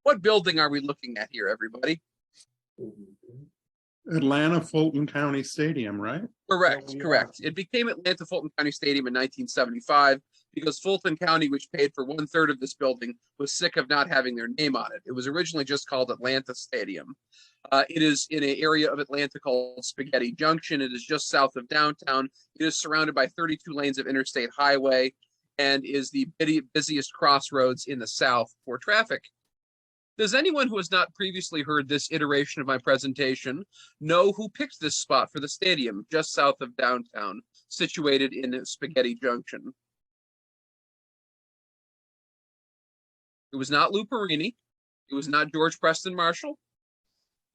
What building are we looking at here, everybody? Atlanta Fulton County Stadium, right? Correct, correct. It became Atlanta Fulton County Stadium in 1975 because Fulton County, which paid for 1/3 of this building, was sick of not having their name on it. It was originally just called Atlanta Stadium. It is in an area of Atlanta called Spaghetti Junction. It is just south of downtown. It is surrounded by 32 lanes of interstate highway and is the busiest crossroads in the South for traffic. Does anyone who has not previously heard this iteration of my presentation know who picked this spot for the stadium just south of downtown, situated in Spaghetti Junction? It was not Lou Perini. It was not George Preston Marshall.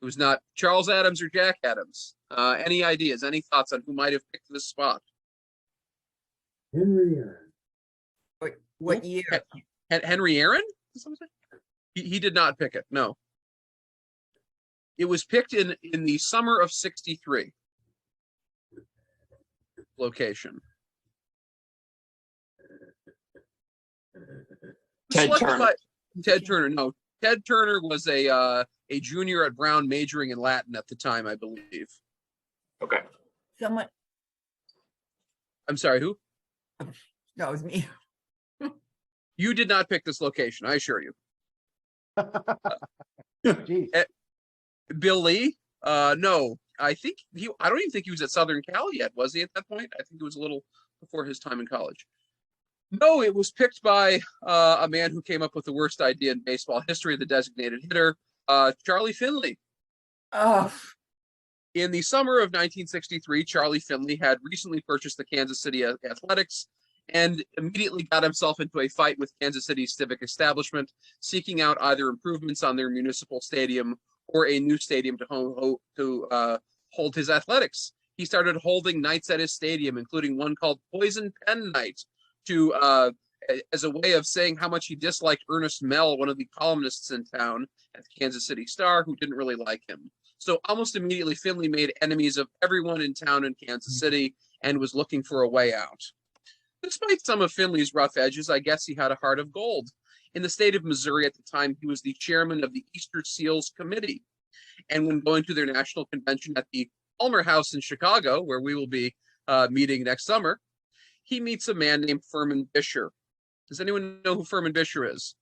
It was not Charles Adams or Jack Adams. Any ideas, any thoughts on who might have picked this spot? Henry Aaron. What year? Henry Aaron? He did not pick it, no. It was picked in the summer of '63 location. Ted Turner. Ted Turner, no. Ted Turner was a junior at Brown majoring in Latin at the time, I believe. Okay. Someone. I'm sorry, who? No, it was me. You did not pick this location, I assure you. Bill Lee? No, I don't even think he was at Southern Cal yet, was he at that point? I think it was a little before his time in college. No, it was picked by a man who came up with the worst idea in baseball history, the designated hitter, Charlie Finley. Oh. In the summer of 1963, Charlie Finley had recently purchased the Kansas City Athletics and immediately got himself into a fight with Kansas City's civic establishment, seeking out either improvements on their municipal stadium or a new stadium to hold his athletics. He started holding nights at his stadium, including one called Poison Pen Night, as a way of saying how much he disliked Ernest Mell, one of the columnists in town at the Kansas City Star, who didn't really like him. So almost immediately, Finley made enemies of everyone in town in Kansas City and was looking for a way out. Despite some of Finley's rough edges, I guess he had a heart of gold. In the state of Missouri at the time, he was the chairman of the Easter Seals Committee. And when going to their national convention at the Palmer House in Chicago, where we will be meeting next summer, he meets a man named Furman Bisher. Does anyone know who Furman Bisher is?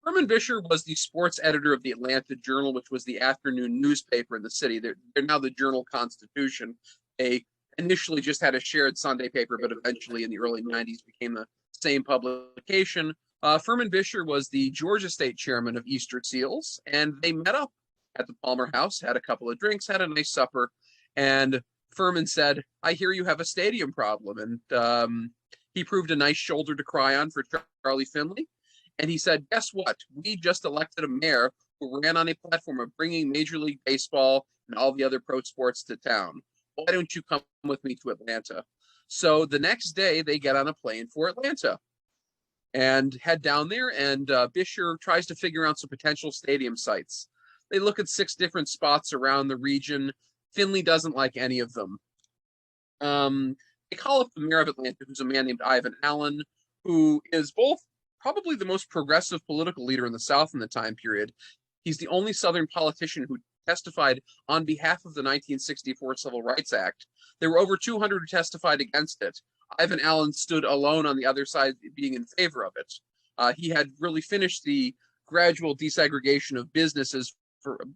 Furman Bisher was the sports editor of the Atlanta Journal, which was the afternoon newspaper in the city. They're now the Journal-Constitution. They initially just had a shared Sunday paper, but eventually in the early 90s became the same publication. Furman Bisher was the Georgia State chairman of Easter Seals, and they met up at the Palmer House, had a couple of drinks, had a nice supper, and Furman said, "I hear you have a stadium problem." And he proved a nice shoulder to cry on for Charlie Finley. And he said, "Guess what? We just elected a mayor who ran on a platform of bringing Major League Baseball and all the other pro sports to town. Why don't you come with me to Atlanta?" So the next day they get on a plane for Atlanta and head down there, and Bisher tries to figure out some potential stadium sites. They look at 6 different spots around the region. Finley doesn't like any of them. They call up the mayor of Atlanta, who's a man named Ivan Allen, who is both probably the most progressive political leader in the South in the time period. He's the only Southern politician who testified on behalf of the 1964 Civil Rights Act. There were over 200 who testified against it. Ivan Allen stood alone on the other side, being in favor of it. He had really finished the gradual desegregation of businesses,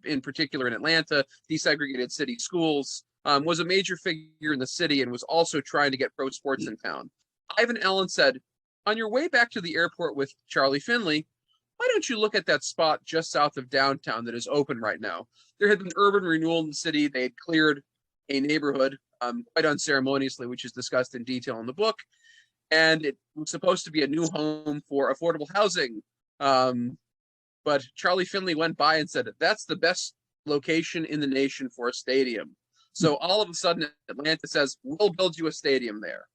in particular in Atlanta, desegregated city schools, was a major figure in the city, and was also trying to get pro sports in town. Ivan Allen said, "On your way back to the airport with Charlie Finley, why don't you look at that spot just south of downtown that is open right now?" There had been urban renewal in the city. They had cleared a neighborhood quite unceremoniously, which is discussed in detail in the book. And it was supposed to be a new home for affordable housing. But Charlie Finley went by and said, "That's the best location in the nation for a stadium." So all of a sudden, Atlanta says, "We'll build you a stadium there."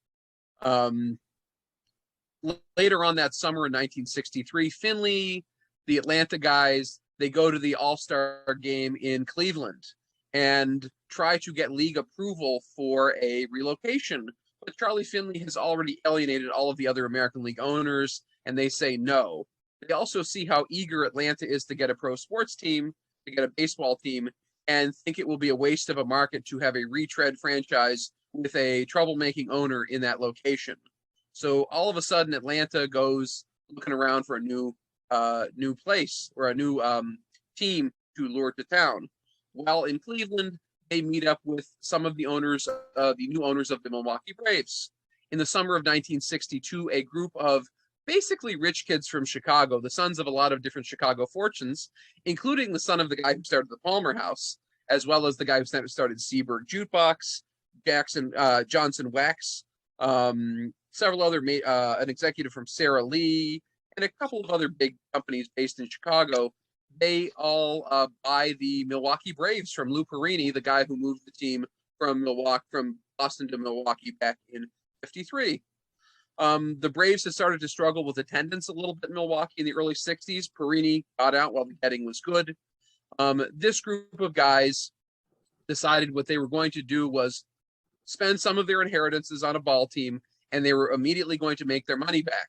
Later on that summer in 1963, Finley, the Atlanta guys, they go to the All-Star game in Cleveland and try to get league approval for a relocation. But Charlie Finley has already alienated all of the other American League owners, and they say no. They also see how eager Atlanta is to get a pro sports team, to get a baseball team, and think it will be a waste of a market to have a retread franchise with a troublemaking owner in that location. So all of a sudden, Atlanta goes looking around for a new place or a new team to lure to town. While in Cleveland, they meet up with some of the owners, the new owners of the Milwaukee Braves. In the summer of 1962, a group of basically rich kids from Chicago, the sons of a lot of different Chicago fortunes, including the son of the guy who started the Palmer House, as well as the guy who started Seaberg Jukebox, Johnson Wax, several other, an executive from Sara Lee, and a couple of other big companies based in Chicago. They all buy the Milwaukee Braves from Lou Perini, the guy who moved the team from Boston to Milwaukee back in '53. The Braves had started to struggle with attendance a little bit in Milwaukee in the early '60s. Perini got out while the betting was good. This group of guys decided what they were going to do was spend some of their inheritances on a ball team, and they were immediately going to make their money back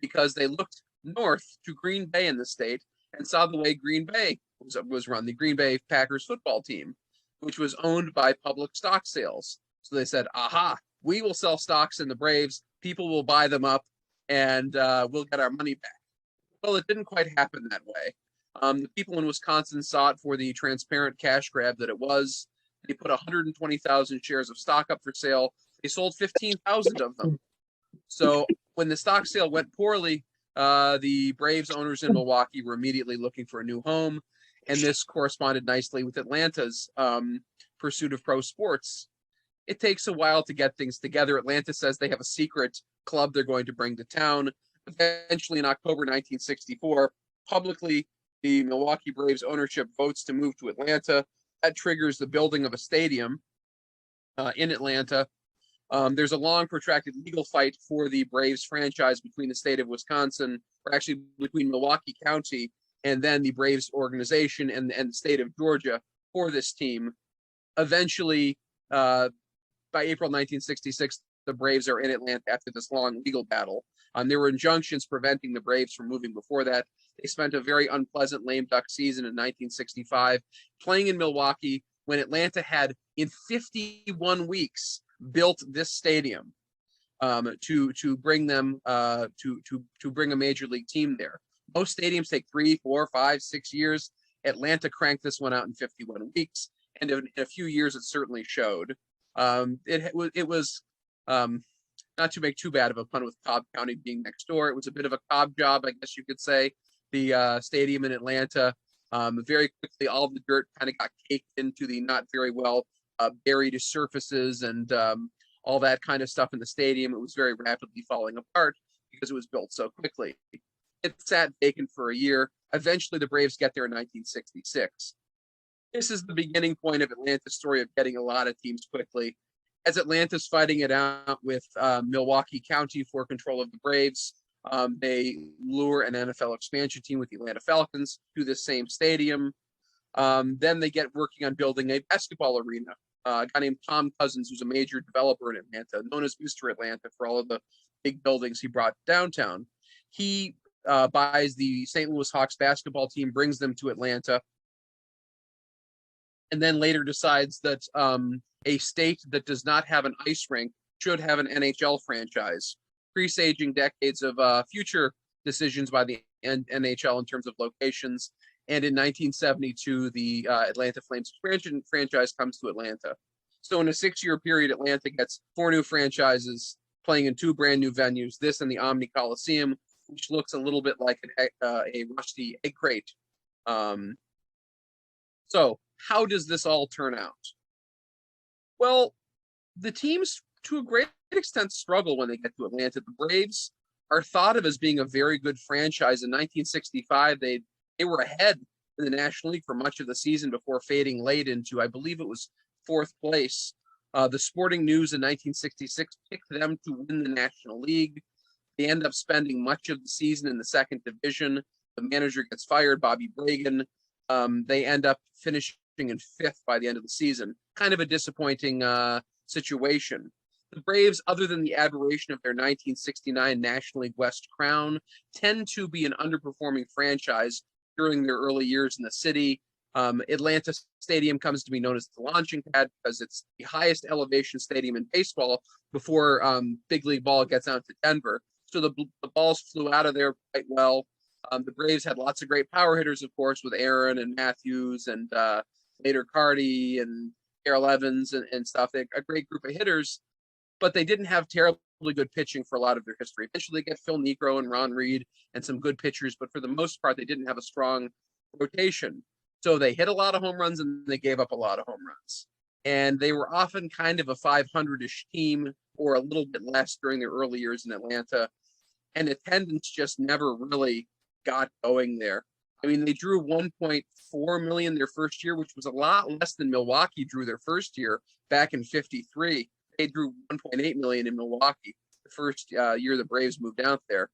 because they looked north to Green Bay in the state and saw the way Green Bay was run, the Green Bay Packers football team, which was owned by public stock sales. So they said, aha, we will sell stocks in the Braves, people will buy them up, and we'll get our money back. Well, it didn't quite happen that way. The people in Wisconsin saw it for the transparent cash grab that it was. They put 120,000 shares of stock up for sale. They sold 15,000 of them. So when the stock sale went poorly, the Braves owners in Milwaukee were immediately looking for a new home. And this corresponded nicely with Atlanta's pursuit of pro sports. It takes a while to get things together. Atlanta says they have a secret club they're going to bring to town. Eventually, in October 1964, publicly, the Milwaukee Braves ownership votes to move to Atlanta. That triggers the building of a stadium in Atlanta. There's a long, protracted legal fight for the Braves franchise between the state of Wisconsin, or actually between Milwaukee County and then the Braves organization and the state of Georgia for this team. Eventually, by April 1966, the Braves are in Atlanta after this long legal battle. There were injunctions preventing the Braves from moving before that. They spent a very unpleasant lame duck season in 1965, playing in Milwaukee when Atlanta had, in 51 weeks, built this stadium to bring them to bring a major league team there. Most stadiums take 3, 4, 5, 6 years. Atlanta cranked this one out in 51 weeks, and in a few years, it certainly showed. It was not to make too bad of a pun with Cobb County being next door. It was a bit of a Cobb job, I guess you could say. The stadium in Atlanta, very quickly, all the dirt kind of got caked into the not very well buried surfaces and all that kind of stuff in the stadium. It was very rapidly falling apart because it was built so quickly. It sat vacant for a year. Eventually, the Braves get there in 1966. This is the beginning point of Atlanta's story of getting a lot of teams quickly. As Atlanta's fighting it out with Milwaukee County for control of the Braves, they lure an NFL expansion team with the Atlanta Falcons to this same stadium. Then they get working on building a basketball arena. A guy named Tom Cousins, who's a major developer in Atlanta, known as Mr. Atlanta for all of the big buildings he brought downtown. He buys the St. Louis Hawks basketball team, brings them to Atlanta. and then later decides that a state that does not have an ice rink should have an NHL franchise, presaging decades of future decisions by the NHL in terms of locations. And in 1972, the Atlanta Flames expansion franchise comes to Atlanta. So in a 6-year period, Atlanta gets 4 new franchises playing in 2 brand new venues, this and the Omni Coliseum, which looks a little bit like a rusty egg crate. So how does this all turn out? Well, the teams, to a great extent, struggle when they get to Atlanta. The Braves are thought of as being a very good franchise. In 1965, they were ahead in the National League for much of the season before fading late into, I believe it was 4th place. The Sporting News in 1966 picked them to win the National League. They end up spending much of the season in the 2nd division. The manager gets fired, Bobby Bragan. They end up finishing in 5th by the end of the season. Kind of a disappointing situation. The Braves, other than the aberration of their 1969 National League West crown, tend to be an underperforming franchise during their early years in the city. Atlanta Stadium comes to be known as the launching pad because it's the highest elevation stadium in baseball before big league ball gets out to Denver. So the balls flew out of there quite well. The Braves had lots of great power hitters, of course, with Aaron and Matthews and later Carty and Darrell Evans and stuff. They had a great group of hitters, but they didn't have terribly good pitching for a lot of their history. Eventually, they get Phil Niekro and Ron Reed and some good pitchers, but for the most part, they didn't have a strong rotation. So they hit a lot of home runs and they gave up a lot of home runs. And they were often kind of a 500-ish team or a little bit less during their early years in Atlanta. And attendance just never really got going there. I mean, they drew 1.4 million their first year, which was a lot less than Milwaukee drew their first year back in 53. They drew 1.8 million in Milwaukee the first year the Braves moved out there.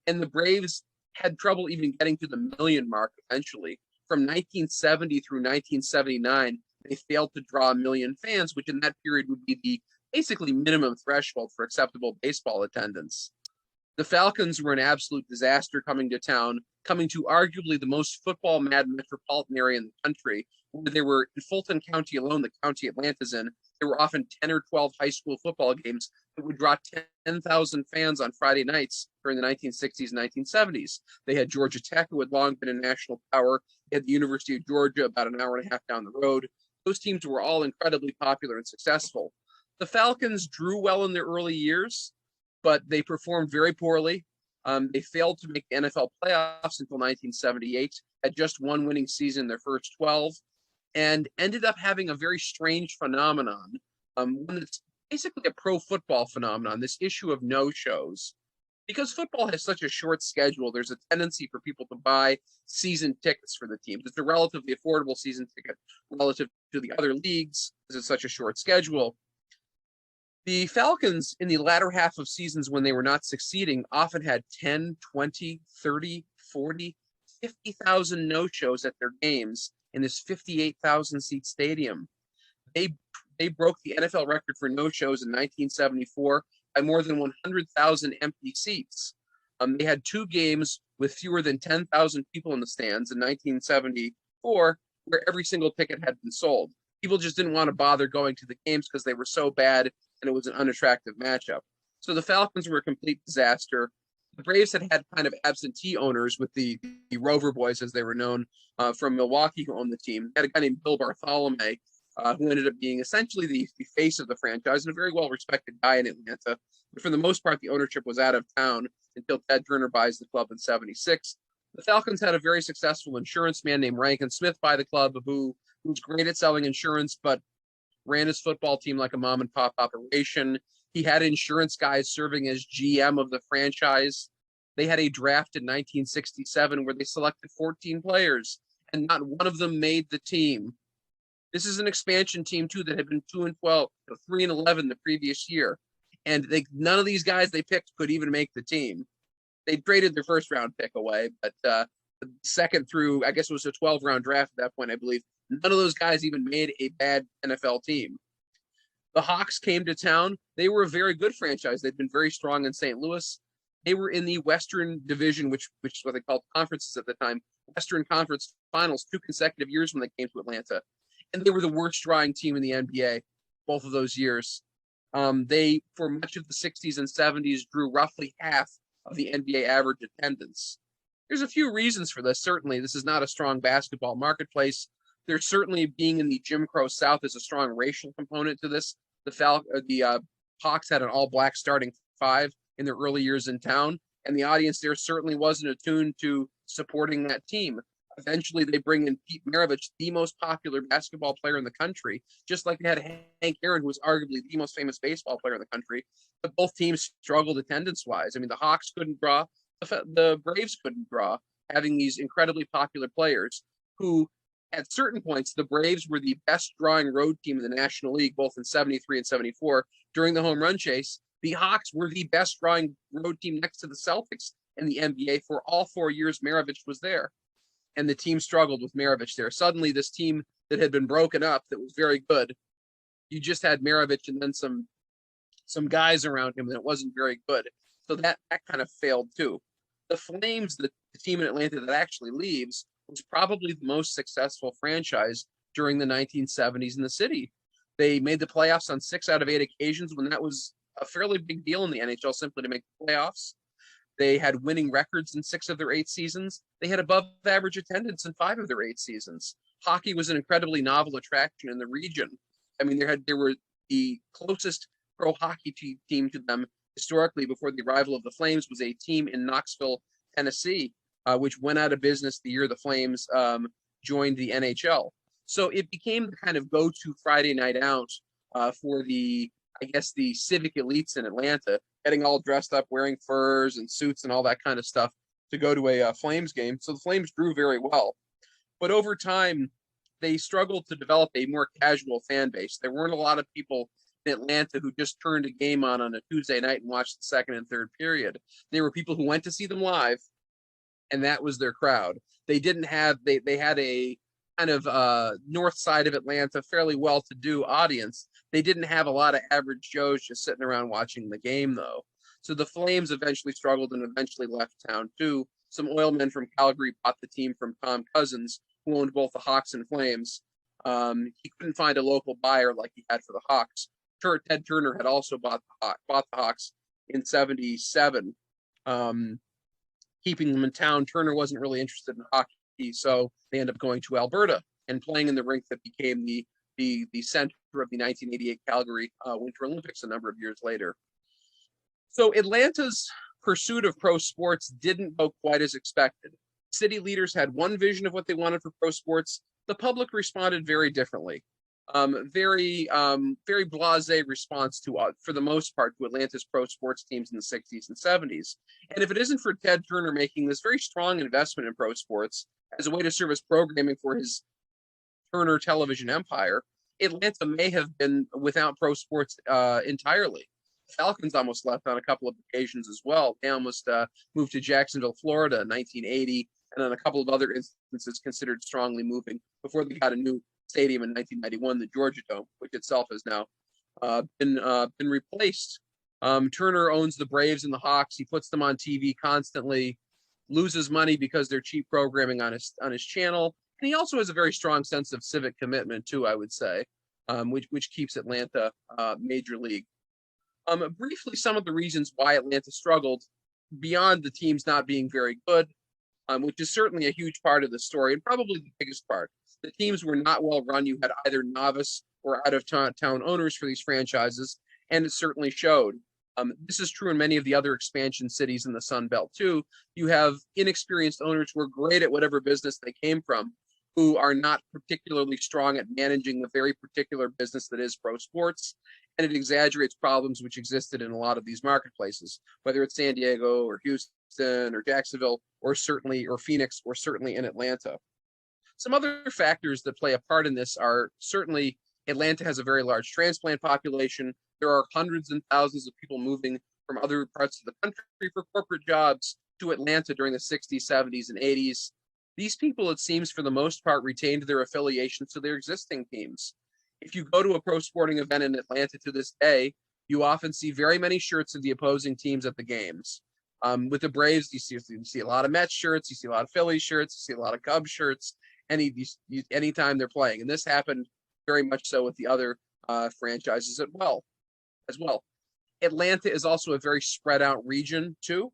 And the Braves had trouble even getting to the million mark eventually. From 1970 through 1979, they failed to draw 1 million fans, which in that period would be the basically minimum threshold for acceptable baseball attendance. The Falcons were an absolute disaster coming to town, coming to arguably the most football-mad metropolitan area in the country, where they were in Fulton County alone, the county Atlanta's in. There were often 10 or 12 high school football games that would draw 10,000 fans on Friday nights during the 1960s and 1970s. They had Georgia Tech, who had long been a national power. They had the University of Georgia about an hour and a half down the road. Those teams were all incredibly popular and successful. The Falcons drew well in their early years, but they performed very poorly. They failed to make the NFL playoffs until 1978, had just 1 winning season in their first 12, and ended up having a very strange phenomenon, one that's basically a pro football phenomenon, this issue of no-shows. Because football has such a short schedule, there's a tendency for people to buy season tickets for the teams. It's a relatively affordable season ticket relative to the other leagues because it's such a short schedule. The Falcons, in the latter half of seasons when they were not succeeding, often had 10, 20, 30, 40, 50,000 no-shows at their games in this 58,000-seat stadium. They broke the NFL record for no-shows in 1974 by more than 100,000 empty seats. They had 2 games with fewer than 10,000 people in the stands in 1974, where every single ticket had been sold. People just didn't want to bother going to the games because they were so bad and it was an unattractive matchup. So the Falcons were a complete disaster. The Braves had kind of absentee owners with the Rover Boys, as they were known, from Milwaukee, who owned the team. They had a guy named Bill Bartholomew, who ended up being essentially the face of the franchise and a very well-respected guy in Atlanta. But for the most part, the ownership was out of town until Ted Turner buys the club in 76. The Falcons had a very successful insurance man named Rankin Smith buy the club, who was great at selling insurance, but ran his football team like a mom-and-pop operation. He had insurance guys serving as GM of the franchise. They had a draft in 1967 where they selected 14 players, and not one of them made the team. This is an expansion team, too, that had been 2-12, 3-11 the previous year. And none of these guys they picked could even make the team. They traded their first-round pick away, but the second through, I guess it was a 12-round draft at that point, I believe, none of those guys even made a bad NFL team. The Hawks came to town. They were a very good franchise. They'd been very strong in St. Louis. They were in the Western Division, which is what they called conferences at the time, Western Conference Finals, 2 consecutive years when they came to Atlanta. and they were the worst drawing team in the NBA both of those years. They, for much of the 60s and 70s, drew roughly half of the NBA average attendance. There's a few reasons for this. Certainly, this is not a strong basketball marketplace. There's certainly, being in the Jim Crow South, is a strong racial component to this. The Hawks had an all-black starting five in their early years in town, and the audience there certainly wasn't attuned to supporting that team. Eventually, they bring in Pete Maravich, the most popular basketball player in the country, just like they had Hank Aaron, who was arguably the most famous baseball player in the country. But both teams struggled attendance-wise. I mean, the Hawks couldn't draw, the Braves couldn't draw, having these incredibly popular players who, at certain points, the Braves were the best drawing road team in the National League, both in 73 and 74. During the home run chase, the Hawks were the best drawing road team next to the Celtics in the NBA for all 4 years Maravich was there. And the team struggled with Maravich there. Suddenly, this team that had been broken up, that was very good, you just had Maravich and then some guys around him that wasn't very good. So that kind of failed too. The Flames, the team in Atlanta that actually leaves, was probably the most successful franchise during the 1970s in the city. They made the playoffs on 6 out of 8 occasions when that was a fairly big deal in the NHL, simply to make the playoffs. They had winning records in 6 of their 8 seasons. They had above average attendance in 5 of their 8 seasons. Hockey was an incredibly novel attraction in the region. I mean, there were the closest pro hockey team to them historically before the arrival of the Flames was a team in Knoxville, Tennessee, which went out of business the year the Flames joined the NHL. So it became the kind of go-to Friday night out for the civic elites in Atlanta, getting all dressed up, wearing furs and suits and all that kind of stuff to go to a Flames game. So the Flames drew very well. But over time, they struggled to develop a more casual fan base. There weren't a lot of people in Atlanta who just turned a game on a Tuesday night and watched the second and third period. There were people who went to see them live, and that was their crowd. They had a kind of north side of Atlanta, fairly well-to-do audience. They didn't have a lot of average Joes just sitting around watching the game, though. So the Flames eventually struggled and eventually left town, too. Some oil men from Calgary bought the team from Tom Cousins, who owned both the Hawks and Flames. He couldn't find a local buyer like he had for the Hawks. Ted Turner had also bought the Hawks in 77, keeping them in town. Turner wasn't really interested in hockey, so they ended up going to Alberta and playing in the rink that became the center of the 1988 Calgary Winter Olympics a number of years later. So Atlanta's pursuit of pro sports didn't go quite as expected. City leaders had one vision of what they wanted for pro sports. The public responded very differently. Very blasé response to, for the most part, to Atlanta's pro sports teams in the 60s and 70s. And if it isn't for Ted Turner making this very strong investment in pro sports as a way to serve as programming for his Turner television empire, Atlanta may have been without pro sports entirely. The Falcons almost left on a couple of occasions as well. They almost moved to Jacksonville, Florida in 1980, and on a couple of other instances considered strongly moving before they got a new stadium in 1991, the Georgia Dome, which itself has now been replaced. Turner owns the Braves and the Hawks. He puts them on TV constantly, loses money because they're cheap programming on his channel. And he also has a very strong sense of civic commitment too, I would say, which keeps Atlanta major league. Briefly, some of the reasons why Atlanta struggled beyond the teams not being very good, which is certainly a huge part of the story and probably the biggest part. The teams were not well run. You had either novice or out of town owners for these franchises, and it certainly showed. This is true in many of the other expansion cities in the Sun Belt too. You have inexperienced owners who are great at whatever business they came from, who are not particularly strong at managing the very particular business that is pro sports, and it exaggerates problems which existed in a lot of these marketplaces, whether it's San Diego or Houston or Jacksonville or Phoenix or certainly in Atlanta. Some other factors that play a part in this are certainly Atlanta has a very large transplant population. There are hundreds and thousands of people moving from other parts of the country for corporate jobs to Atlanta during the 60s, 70s, and 80s. These people, it seems, for the most part, retained their affiliations to their existing teams. If you go to a pro sporting event in Atlanta to this day, you often see very many shirts of the opposing teams at the games. With the Braves, you see a lot of Mets shirts, you see a lot of Phillies shirts, you see a lot of Cubs shirts, anytime they're playing. And this happened very much so with the other franchises as well. Atlanta is also a very spread out region too.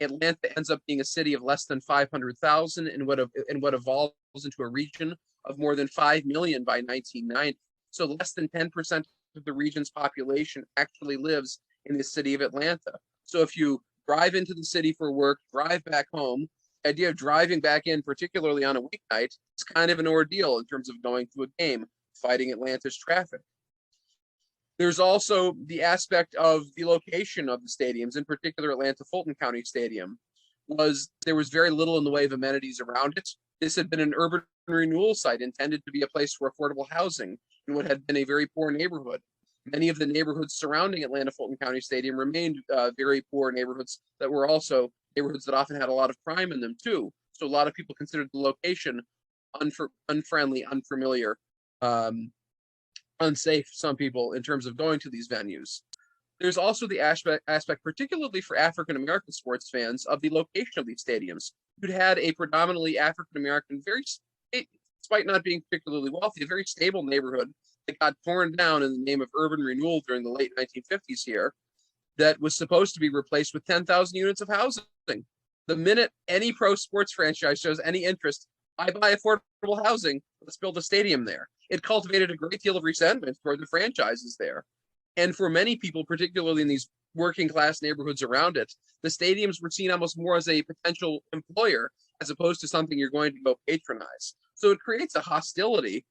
Atlanta ends up being a city of less than 500,000 in what evolves into a region of more than 5 million by 1990. So less than 10% of the region's population actually lives in the city of Atlanta. So if you drive into the city for work, drive back home, the idea of driving back in, particularly on a weeknight, is kind of an ordeal in terms of going to a game, fighting Atlanta's traffic. There's also the aspect of the location of the stadiums, in particular Atlanta Fulton County Stadium. There was very little in the way of amenities around it. This had been an urban renewal site intended to be a place for affordable housing in what had been a very poor neighborhood. Many of the neighborhoods surrounding Atlanta Fulton County Stadium remained very poor neighborhoods that were also neighborhoods that often had a lot of crime in them too. So a lot of people considered the location unfriendly, unfamiliar, unsafe, some people, in terms of going to these venues. There's also the aspect, particularly for African-American sports fans, of the location of these stadiums. You'd had a predominantly African-American, despite not being particularly wealthy, a very stable neighborhood that got torn down in the name of urban renewal during the late 1950s here, that was supposed to be replaced with 10,000 units of housing. The minute any pro sports franchise shows any interest, I buy affordable housing, let's build a stadium there. It cultivated a great deal of resentment toward the franchises there. And for many people, particularly in these working class neighborhoods around it, the stadiums were seen almost more as a potential employer as opposed to something you're going to go patronize. So it creates a hostility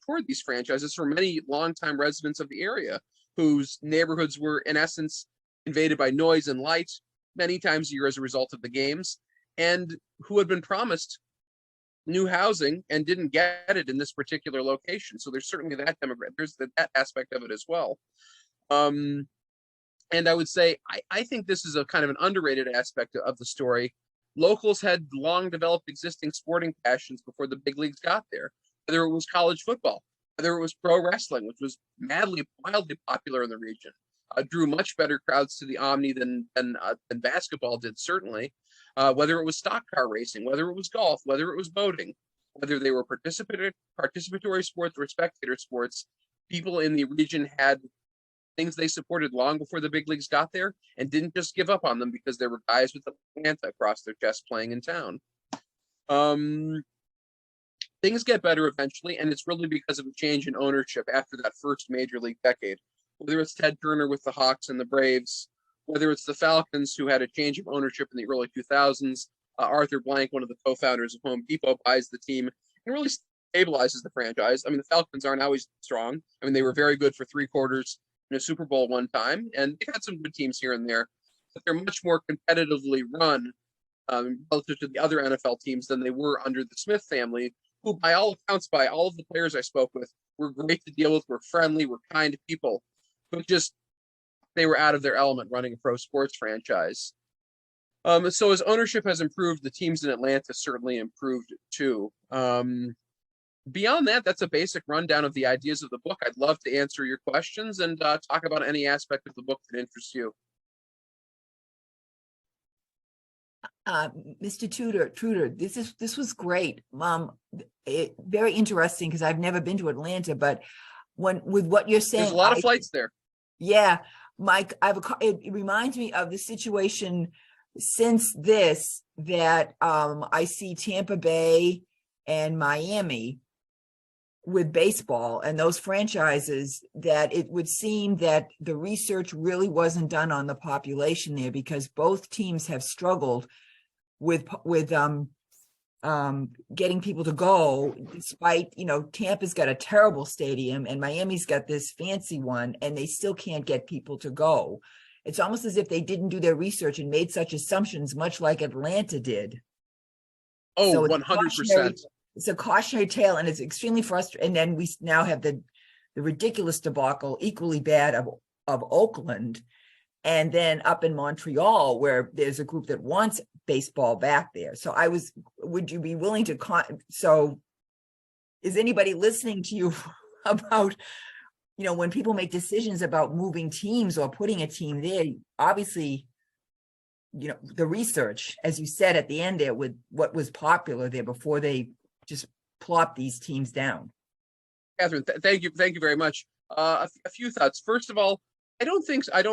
toward these franchises for many longtime residents of the area whose neighborhoods were, in essence, invaded by noise and light many times a year as a result of the games, and who had been promised new housing and didn't get it in this particular location. So there's certainly that demographic. There's that aspect of it as well. And I would say, I think this is a kind of an underrated aspect of the story. Locals had long developed existing sporting passions before the big leagues got there, whether it was college football, whether it was pro wrestling, which was wildly popular in the region, drew much better crowds to the Omni than basketball did, certainly. Whether it was stock car racing, whether it was golf, whether it was boating, whether they were participatory sports or spectator sports, people in the region had things they supported long before the big leagues got there and didn't just give up on them because there were guys with Atlanta across their chest playing in town. Things get better eventually, and it's really because of a change in ownership after that first major league decade. Whether it's Ted Turner with the Hawks and the Braves, whether it's the Falcons, who had a change of ownership in the early 2000s, Arthur Blank, one of the co-founders of Home Depot, buys the team and really stabilizes the franchise. I mean, the Falcons aren't always strong. I mean, they were very good for 3 quarters in a Super Bowl one time, and they've had some good teams here and there, but they're much more competitively run relative to the other NFL teams than they were under the Smith family, who, by all accounts, by all of the players I spoke with, were great to deal with, were friendly, were kind people, but just they were out of their element running a pro sports franchise. So as ownership has improved, the teams in Atlanta certainly improved too. Beyond that, that's a basic rundown of the ideas of the book. I'd love to answer your questions and talk about any aspect of the book that interests you. Mr. Trutor, this was great. Very interesting because I've never been to Atlanta, but with what you're saying, there's a lot of flights there. Yeah, Mike, it reminds me of the situation since this that I see Tampa Bay and Miami with baseball and those franchises, that it would seem that the research really wasn't done on the population there, because both teams have struggled with getting people to go, despite, Tampa's got a terrible stadium and Miami's got this fancy one, and they still can't get people to go. It's almost as if they didn't do their research and made such assumptions, much like Atlanta did. Oh, So 100%. It's a cautionary tale, and it's extremely frustrating. And then we now have the ridiculous debacle, equally bad, of Oakland, and then up in Montreal, where there's a group that wants baseball back there. So would you be willing to, so is anybody listening to you about, when people make decisions about moving teams or putting a team there, obviously, the research, as you said at the end there, with what was popular there before they just plop these teams down. Catherine, thank you very much. A few thoughts. First of all, I don't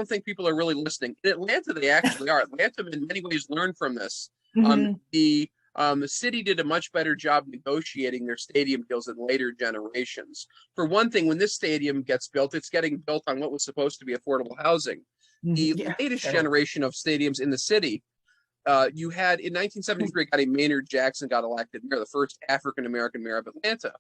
think people are really listening. In Atlanta, they actually are. Atlanta, in many ways, learned from this. The city did a much better job negotiating their stadium deals in later generations. For one thing, when this stadium gets built, it's getting built on what was supposed to be affordable housing. The Yeah, latest so- generation of stadiums in the city, you had in 1973, Gotti Maynard Jackson got elected mayor, the first African American mayor of Atlanta,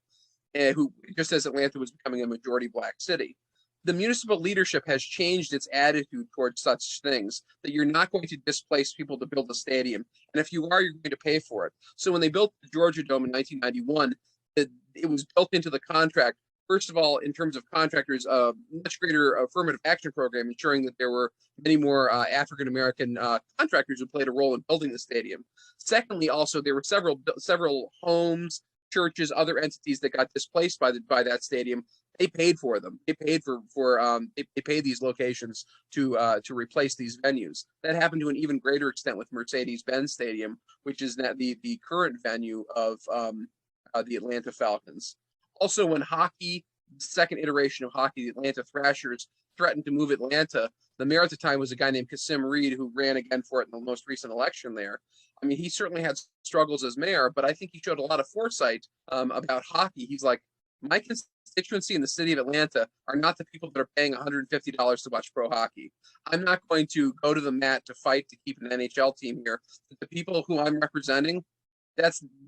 who just as Atlanta was becoming a majority Black city. The municipal leadership has changed its attitude towards such things, that you're not going to displace people to build a stadium. And if you are, you're going to pay for it. So when they built the Georgia Dome in 1991, it was built into the contract. First of all, in terms of contractors, a much greater affirmative action program, ensuring that there were many more African-American contractors who played a role in building the stadium. Secondly, also, there were several homes, churches, other entities that got displaced by that stadium. They paid for them. They paid they paid these locations to replace these venues. That happened to an even greater extent with Mercedes-Benz Stadium, which is now the current venue of the Atlanta Falcons. Also, when hockey, the second iteration of hockey, the Atlanta Thrashers, threatened to move Atlanta, the mayor at the time was a guy named Kasim Reed, who ran again for it in the most recent election there. I mean, he certainly had struggles as mayor, but I think he showed a lot of foresight about hockey. He's like, my constituency in the city of Atlanta are not the people that are paying $150 to watch pro hockey. I'm not going to go to the mat to fight to keep an NHL team here. The people who I'm representing,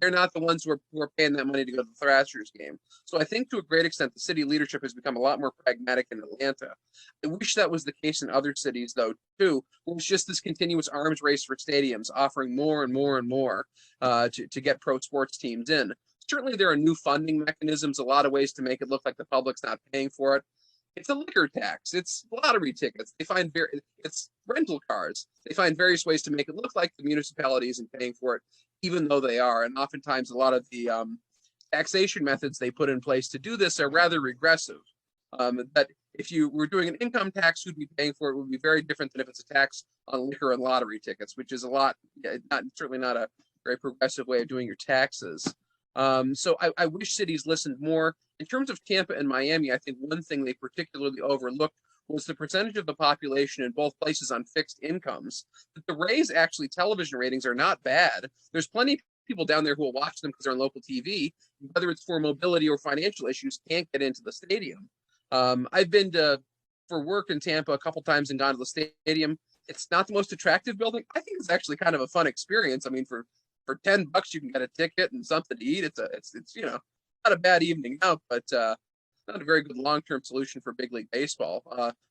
they're not the ones who are paying that money to go to the Thrashers game. So I think to a great extent, the city leadership has become a lot more pragmatic in Atlanta. I wish that was the case in other cities, though, too. It's just this continuous arms race for stadiums, offering more and more and more to get pro sports teams in. Certainly, there are new funding mechanisms, a lot of ways to make it look like the public's not paying for it. It's a liquor tax. It's lottery tickets. It's rental cars. They find various ways to make it look like the municipality isn't paying for it, even though they are. And oftentimes, a lot of the taxation methods they put in place to do this are rather regressive. That if you were doing an income tax, who'd be paying for it would be very different than if it's a tax on liquor and lottery tickets, which is certainly not a very progressive way of doing your taxes. So I wish cities listened more. In terms of Tampa and Miami, I think one thing they particularly overlooked was the percentage of the population in both places on fixed incomes. The Rays actually television ratings are not bad. There's plenty of people down there who will watch them because they're on local TV, whether it's for mobility or financial issues, can't get into the stadium. I've been for work in Tampa a couple times and gone to the stadium. It's not the most attractive building. I think it's actually kind of a fun experience. I mean, for $10 you can get a ticket and something to eat. It's not a bad evening out, but not a very good long-term solution for big league baseball.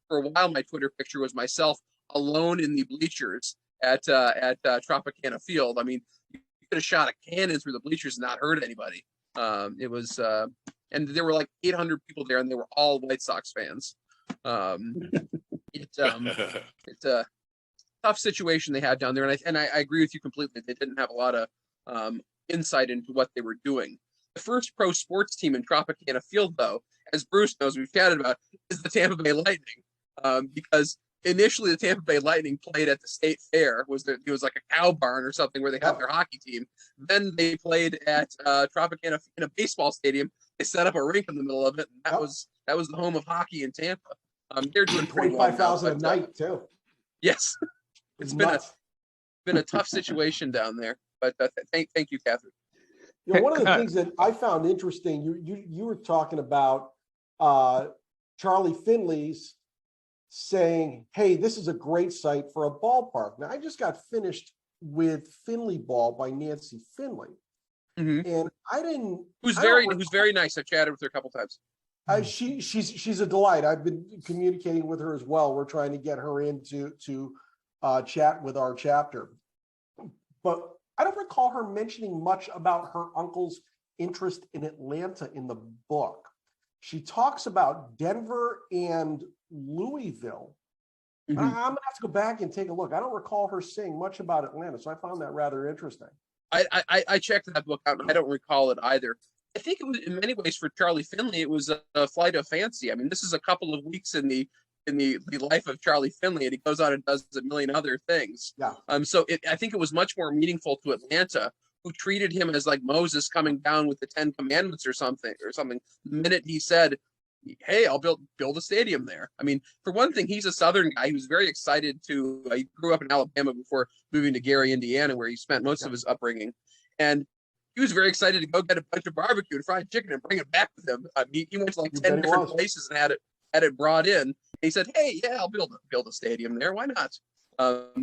For a while, my Twitter picture was myself alone in the bleachers at Tropicana Field. I mean, you could have shot a cannon through the bleachers and not hurt anybody. It was, and there were like 800 people there, and they were all White Sox fans. It's a tough situation they had down there, and I agree with you completely. They didn't have a lot of insight into what they were doing. The first pro sports team in Tropicana Field, though, as Bruce knows, we've chatted about, is the Tampa Bay Lightning, because initially the Tampa Bay Lightning played at the State Fair. It was like a cow barn or something where they had their hockey team. Then they played at Tropicana in a baseball stadium. They set up a rink in the middle of it, and that was the home of hockey in Tampa. They're doing pretty well now, 25,000 a night too. Yes, it's been a tough situation down there. But thank you, Catherine. You know, one of the things that I found interesting, you were talking about Charlie Finley's saying, hey, this is a great site for a ballpark. Now, I just got finished with Finley Ball by Nancy Finley. Mm-hmm. And I didn't. Who's very nice. I've chatted with her a couple times. She's a delight. I've been communicating with her as well. We're trying to get her in to chat with our chapter. But I don't recall her mentioning much about her uncle's interest in Atlanta in the book. She talks about Denver and Louisville. Mm-hmm. I'm gonna have to go back and take a look. I don't recall her saying much about Atlanta, so I found that rather interesting. I checked that book out, and I don't recall it either. I think it was, in many ways, for Charlie Finley, it was a flight of fancy. I mean, this is a couple of weeks in the life of Charlie Finley, and he goes on and does a million other things. Yeah. So I think it was much more meaningful to Atlanta, who treated him as like Moses coming down with the 10 Commandments or something. The minute he said, "Hey, I'll build a stadium there." I mean, for one thing, he's a Southern guy. He was very excited to. He grew up in Alabama before moving to Gary, Indiana, where he spent most of his upbringing, and he was very excited to go get a bunch of barbecue and fried chicken and bring it back with him. He went to like 10 different places and had it brought in. He said, "Hey, yeah, I'll build a stadium there. Why not?"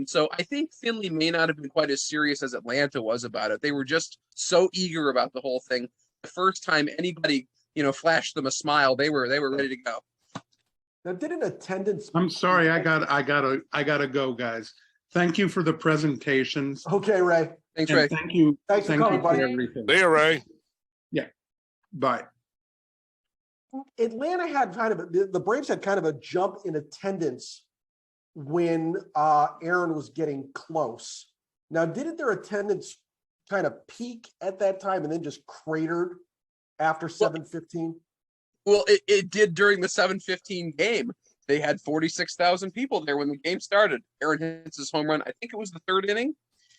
So I think Findlay may not have been quite as serious as Atlanta was about it. They were just so eager about the whole thing. The first time anybody, flashed them a smile, they were ready to go. Now, didn't attendance? I'm sorry, I gotta go, guys. Thank you for the presentations. Okay, Ray. Thanks, And Ray. thank you. Thanks for thank coming, you buddy. everything. There, Ray. Bye. Atlanta had the Braves had kind of a jump in attendance when Aaron was getting close. Now, didn't their attendance kind of peak at that time and then just cratered after 7:15? Well, it did during the 7:15 game. They had 46,000 people there when the game started. Aaron hits his home run. I think it was the third inning.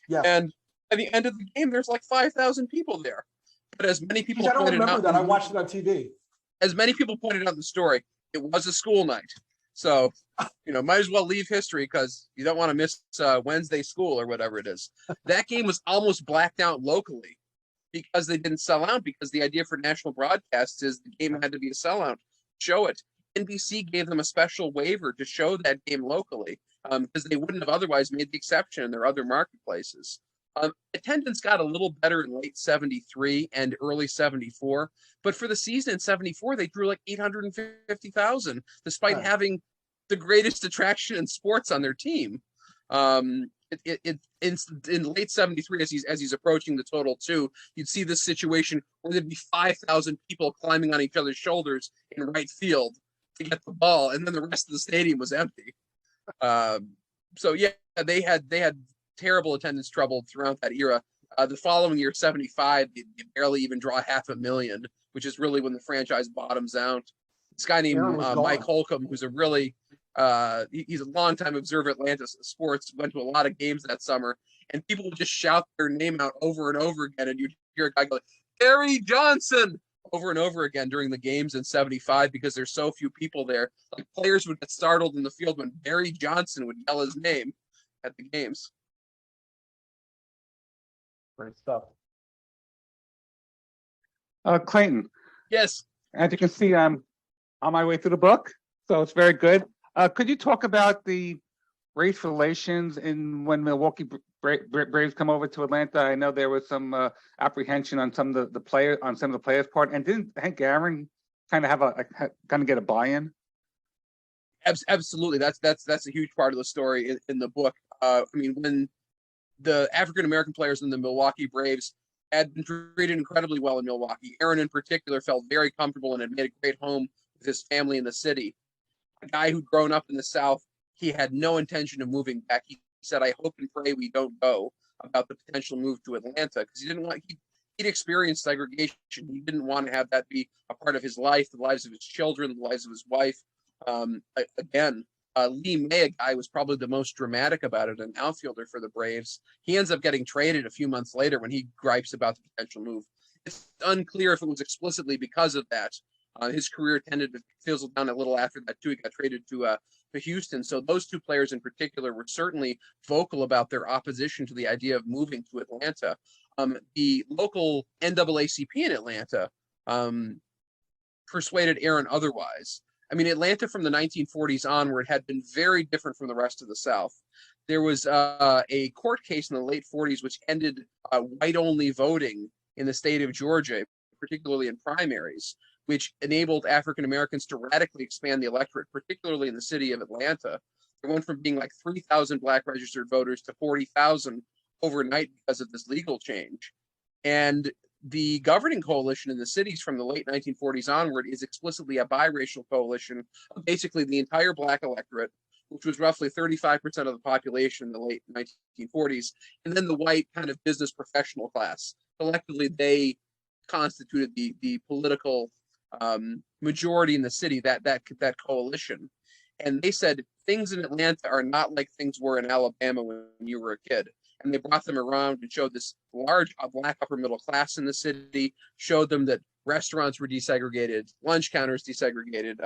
Yeah. And by the end of the game, there's like 5,000 people there. But as many people I don't pointed remember out, that. I watched it on TV. as many people pointed out in the story, it was a school night. So, might as well leave history because you don't want to miss Wednesday school or whatever it is. That game was almost blacked out locally because they didn't sell out, because the idea for national broadcast is the game had to be a sellout. Show it. NBC gave them a special waiver to show that game locally because they wouldn't have otherwise made the exception in their other marketplaces. Attendance got a little better in late 73 and early 74, but for the season in 74, they drew like 850,000, despite having the greatest attraction in sports on their team. In late 73, as he's approaching the total two, you'd see this situation where there'd be 5,000 people climbing on each other's shoulders in right field to get the ball, and then the rest of the stadium was empty. So yeah, they had terrible attendance trouble throughout that era. The following year, 75, they barely even draw 500,000, which is really when the franchise bottoms out. This guy named Mike Holcomb, who's a really he's a longtime observer at Atlanta sports, went to a lot of games that summer, and people would just shout their name out over and over again, and you'd hear a guy go, "Barry Johnson," over and over again during the games in 75 because there's so few people there. Like, players would get startled in the field when Barry Johnson would yell his name at the games. Great stuff. Clayton, Yes. as you can see, I'm on my way through the book, so it's very good. Could you talk about the race relations in when Milwaukee Braves come over to Atlanta? I know there was some apprehension on some of the players' part, and didn't Hank Aaron kind of get a buy-in? Absolutely, that's a huge part of the story in the book. I mean, when the African American players in the Milwaukee Braves had been treated incredibly well in Milwaukee, Aaron in particular felt very comfortable and had made a great home with his family in the city. A guy who'd grown up in the South, he had no intention of moving back. He said, "I hope and pray we don't go," about the potential move to Atlanta, because he didn't want, he'd experienced segregation. He didn't want to have that be a part of his life, the lives of his children, the lives of his wife. Lee May, a guy, was probably the most dramatic about it, an outfielder for the Braves. He ends up getting traded a few months later when he gripes about the potential move. It's unclear if it was explicitly because of that. His career tended to fizzle down a little after that too. He got traded to Houston. So those two players in particular were certainly vocal about their opposition to the idea of moving to Atlanta. The local NAACP in Atlanta persuaded Aaron otherwise. I mean, Atlanta from the 1940s onward had been very different from the rest of the South. There was a court case in the late 40s which ended white-only voting in the state of Georgia, particularly in primaries, which enabled African Americans to radically expand the electorate, particularly in the city of Atlanta. They went from being like 3,000 Black registered voters to 40,000 overnight because of this legal change. And the governing coalition in the cities from the late 1940s onward is explicitly a biracial coalition of basically the entire Black electorate, which was roughly 35% of the population in the late 1940s, and then the white kind of business professional class. Collectively, they constituted the political majority in the city, that coalition. And they said things in Atlanta are not like things were in Alabama when you were a kid. And they brought them around and showed this large black upper middle class in the city, showed them that restaurants were desegregated, lunch counters desegregated,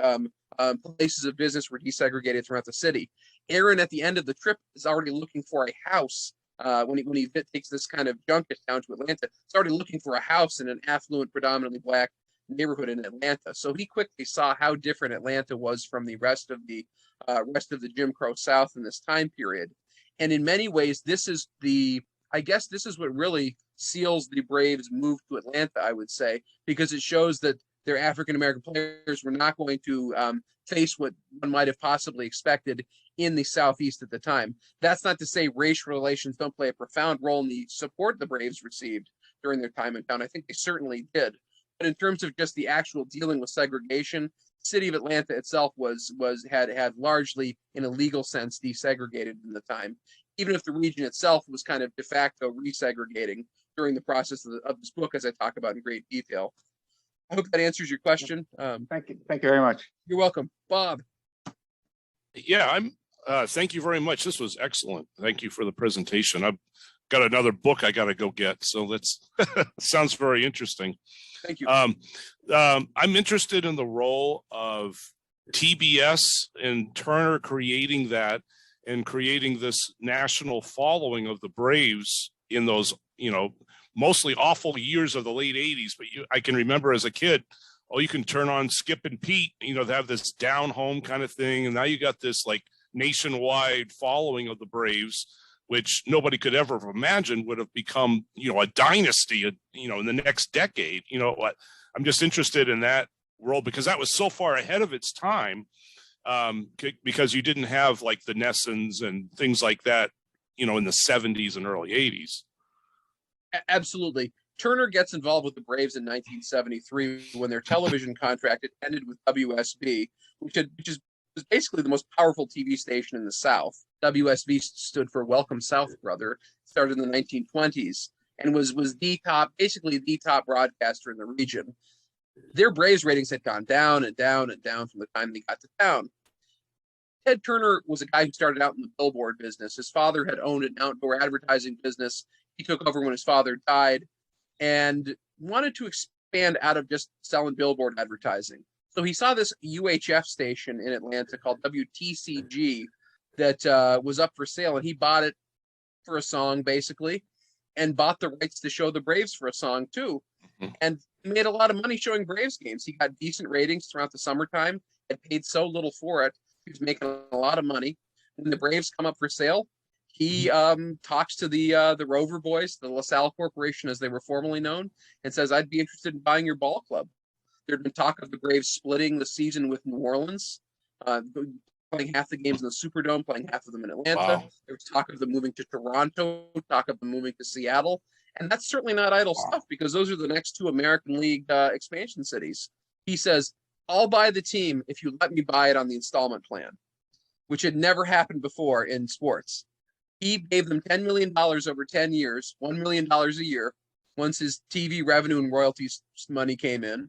places of business were desegregated throughout the city. Aaron, at the end of the trip, is already looking for a house. When he takes this kind of junket down to Atlanta, he's already looking for a house in an affluent, predominantly black neighborhood in Atlanta. So he quickly saw how different Atlanta was from the rest of the Jim Crow South in this time period. And in many ways, I guess this is what really seals the Braves' move to Atlanta, I would say, because it shows that their African-American players were not going to face what one might have possibly expected in the Southeast at the time. That's not to say racial relations don't play a profound role in the support the Braves received during their time in town. I think they certainly did. But in terms of just the actual dealing with segregation, the city of Atlanta itself had largely, in a legal sense, desegregated in the time, even if the region itself was kind of de facto resegregating during the process of this book, as I talk about in great detail. I hope that answers your question. Thank you very much. You're welcome. Bob. Yeah, thank you very much. This was excellent. Thank you for the presentation. I've got another book I got to go get. So that's sounds very interesting. Thank you. I'm interested in the role of TBS and Turner creating that and creating this national following of the Braves in those, mostly awful years of the late 80s. But I can remember as a kid, you can turn on Skip and Pete, to have this down home kind of thing. And now you got this like nationwide following of the Braves, which nobody could ever have imagined would have become, a dynasty, in the next decade. I'm just interested in that role because that was so far ahead of its time, because you didn't have like the Nessons and things like that, in the 70s and early 80s. Absolutely. Turner gets involved with the Braves in 1973 when their television contract ended with WSB, which was basically the most powerful TV station in the South. WSB stood for Welcome South, Brother. Started in the 1920s and was basically the top broadcaster in the region. Their Braves ratings had gone down and down and down from the time they got to town. Ted Turner was a guy who started out in the billboard business. His father had owned an outdoor advertising business. He took over when his father died and wanted to expand out of just selling billboard advertising. So he saw this UHF station in Atlanta called WTCG that was up for sale, and he bought it for a song, basically, and bought the rights to show the Braves for a song, too. And he made a lot of money showing Braves games. He got decent ratings throughout the summertime, had paid so little for it. He was making a lot of money. When the Braves come up for sale, he talks to the Rover boys, the LaSalle Corporation, as they were formerly known, and says, I'd be interested in buying your ball club. There'd been talk of the Braves splitting the season with New Orleans, playing half the games in the Superdome, playing half of them in Atlanta. Wow. There was talk of them moving to Toronto, talk of them moving to Seattle. And that's certainly not idle stuff because those are the next two American League expansion cities. He says, I'll buy the team if you let me buy it on the installment plan, which had never happened before in sports. He gave them $10 million over 10 years, $1 million a year, once his TV revenue and royalties money came in,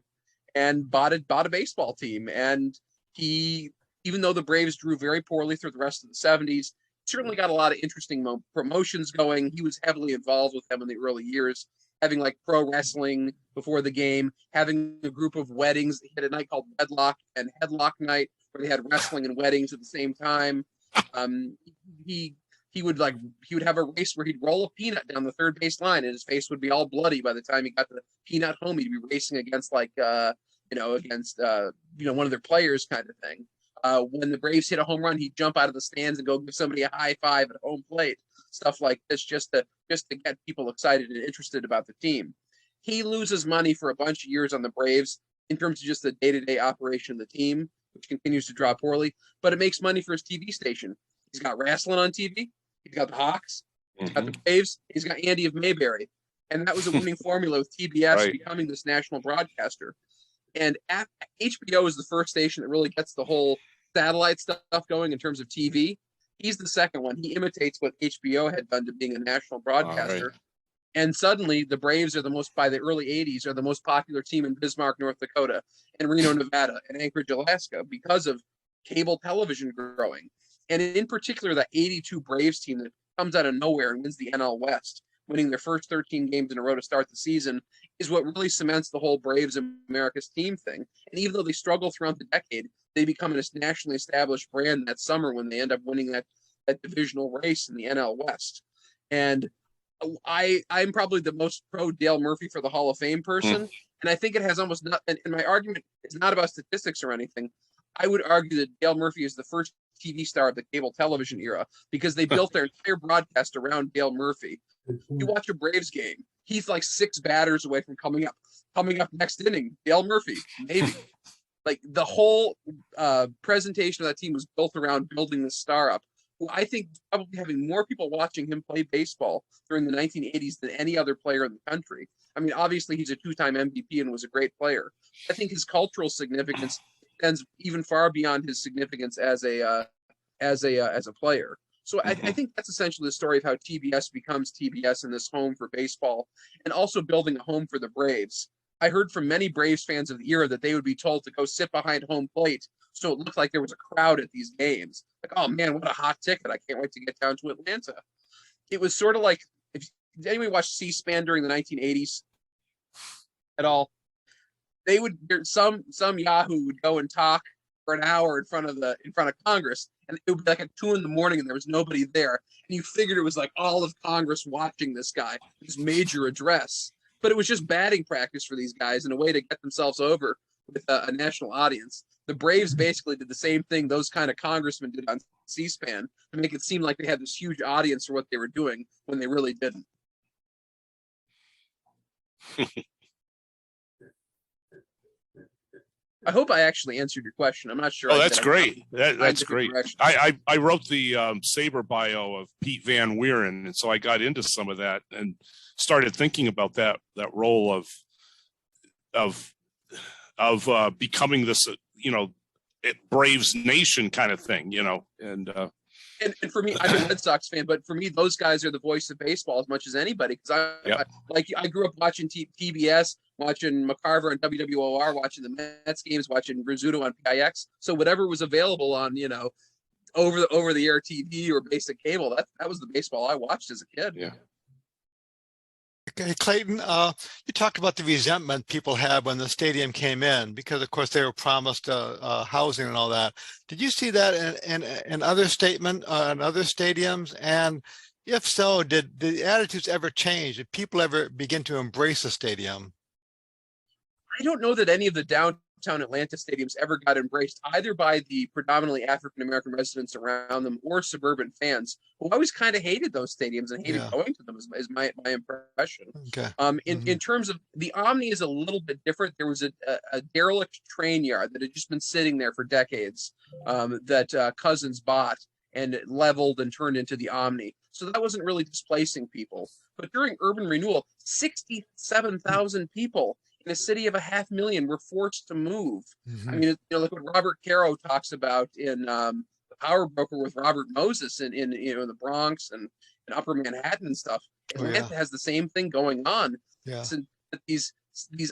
and bought a baseball team. And he, even though the Braves drew very poorly through the rest of the 70s, certainly got a lot of interesting promotions going. He was heavily involved with them in the early years, having like pro wrestling before the game, having a group of weddings. He had a night called Wedlock and Headlock Night where they had wrestling and weddings at the same time. He would have a race where he'd roll a peanut down the third base line and his face would be all bloody by the time he got the peanut home. He'd be racing against one of their players kind of thing. When the Braves hit a home run, he'd jump out of the stands and go give somebody a high five at home plate. Stuff like this, just to get people excited and interested about the team. He loses money for a bunch of years on the Braves in terms of just the day-to-day operation of the team, which continues to draw poorly, but it makes money for his TV station. He's got wrestling on TV. He's got the Hawks. He's got the Braves. He's got Andy of Mayberry. And that was a winning formula with TBS becoming this national broadcaster. And HBO is the first station that really gets the whole satellite stuff going in terms of TV. He's the second one. He imitates what HBO had done to being a national broadcaster. And suddenly the Braves are by the early 80s, are the most popular team in Bismarck, North Dakota, and Reno, Nevada, and Anchorage, Alaska, because of cable television growing. And in particular, that 82 Braves team that comes out of nowhere and wins the NL West, winning their first 13 games in a row to start the season, is what really cements the whole Braves America's team thing. And even though they struggle throughout the decade, they become a nationally established brand that summer when they end up winning that divisional race in the NL West. And I'm probably the most pro Dale Murphy for the Hall of Fame person. And I think it has almost not, and my argument is not about statistics or anything. I would argue that Dale Murphy is the first TV star of the cable television era because they built their entire broadcast around Dale Murphy. You watch a Braves game, he's like 6 batters away from coming up next inning. Dale Murphy, maybe. Like the whole presentation of that team was built around building the star up. Who I think probably having more people watching him play baseball during the 1980s than any other player in the country. I mean, obviously he's a 2-time MVP and was a great player. I think his cultural significance extends even far beyond his significance as a player. So I think that's essentially the story of how TBS becomes TBS in this home for baseball, and also building a home for the Braves. I heard from many Braves fans of the era that they would be told to go sit behind home plate so it looked like there was a crowd at these games. Like, oh man, what a hot ticket. I can't wait to get down to Atlanta. It was sort of like, did anyone watch C-SPAN during the 1980s at all? They would, some Yahoo would go and talk for an hour in front of Congress, and it would be like at 2 a.m. and there was nobody there. And you figured it was like all of Congress watching this guy, his major address. But it was just batting practice for these guys and a way to get themselves over with a national audience. The Braves basically did the same thing those kind of congressmen did on C-SPAN to make it seem like they had this huge audience for what they were doing when they really didn't. I hope I actually answered your question. I'm not sure. Oh, that's great. That's great. I wrote the SABR bio of Pete Van Wieren, and so I got into some of that and started thinking about that role of becoming this, Braves Nation kind of thing, and for me, I'm a Red Sox fan, but for me, those guys are the voice of baseball as much as anybody. Because I grew up watching TBS, watching McCarver on WWOR, watching the Mets games, watching Rizzuto on PIX. So whatever was available on, over the air TV or basic cable, that was the baseball I watched as a kid. Yeah. Okay, Clayton, you talked about the resentment people had when the stadium came in because, of course, they were promised housing and all that. Did you see that in other other stadiums? And if so, did the attitudes ever change? Did people ever begin to embrace the stadium? I don't know that any of the downtown Atlanta stadiums ever got embraced either by the predominantly African-American residents around them or suburban fans who always kind of hated those stadiums and hated going to them is my impression. Okay. In terms of the Omni is a little bit different. There was a derelict train yard that had just been sitting there for decades that Cousins bought and leveled and turned into the Omni. So that wasn't really displacing people. But during urban renewal, 67,000 people in a city of 500,000 were forced to move. I mean, like what Robert Caro talks about in The Power Broker with Robert Moses in the Bronx and Upper Manhattan and stuff. Atlanta has the same thing going on. So these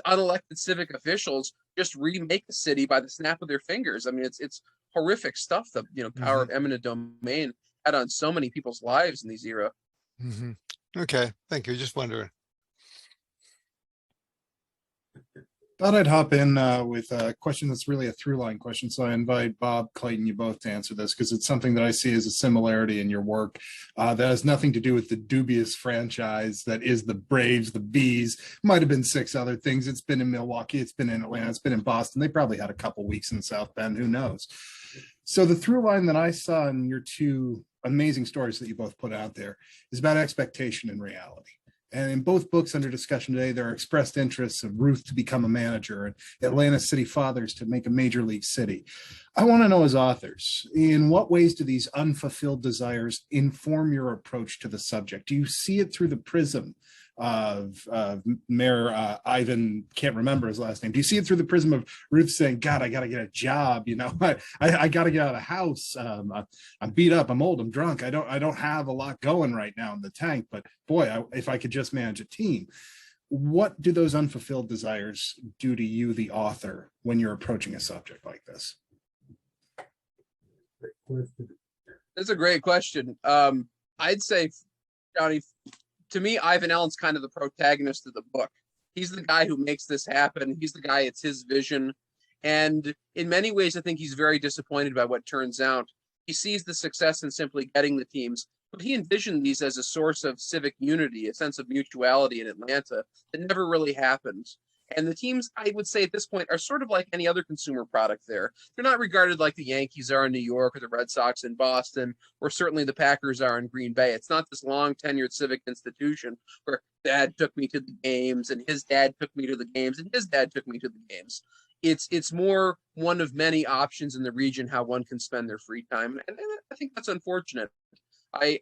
unelected civic officials just remake the city by the snap of their fingers. I mean, it's horrific stuff that power of eminent domain had on so many people's lives in these era. Okay, thank you. Just wondering. Thought I'd hop in with a question that's really a through line question. So I invite Bob, Clayton, you both to answer this because it's something that I see as a similarity in your work that has nothing to do with the dubious franchise that is the Braves, the Bees. Might have been 6 other things. It's been in Milwaukee. It's been in Atlanta. It's been in Boston. They probably had a couple weeks in South Bend. Who knows? So the through line that I saw in your 2 amazing stories that you both put out there is about expectation and reality. And in both books under discussion today, there are expressed interests of Ruth to become a manager and Atlanta City Fathers to make a major league city. I want to know, as authors, in what ways do these unfulfilled desires inform your approach to the subject? Do you see it through the prism of Mayor Ivan, can't remember his last name. Do you see it through the prism of Ruth saying, God, I got to get a job. I got to get out of the house. I'm beat up. I'm old. I'm drunk. I don't have a lot going right now in the tank, but boy, if I could just manage a team. What do those unfulfilled desires do to you, the author, when you're approaching a subject like this? That's a great question. I'd say, Johnny, to me, Ivan Allen's kind of the protagonist of the book. He's the guy who makes this happen. He's the guy, it's his vision. And in many ways, I think he's very disappointed by what turns out. He sees the success in simply getting the teams, but he envisioned these as a source of civic unity, a sense of mutuality in Atlanta that never really happened. And the teams, I would say at this point, are sort of like any other consumer product there. They're not regarded like the Yankees are in New York or the Red Sox in Boston, or certainly the Packers are in Green Bay. It's not this long tenured civic institution where dad took me to the games and his dad took me to the games and his dad took me to the games. It's more one of many options in the region how one can spend their free time. And I think that's unfortunate. I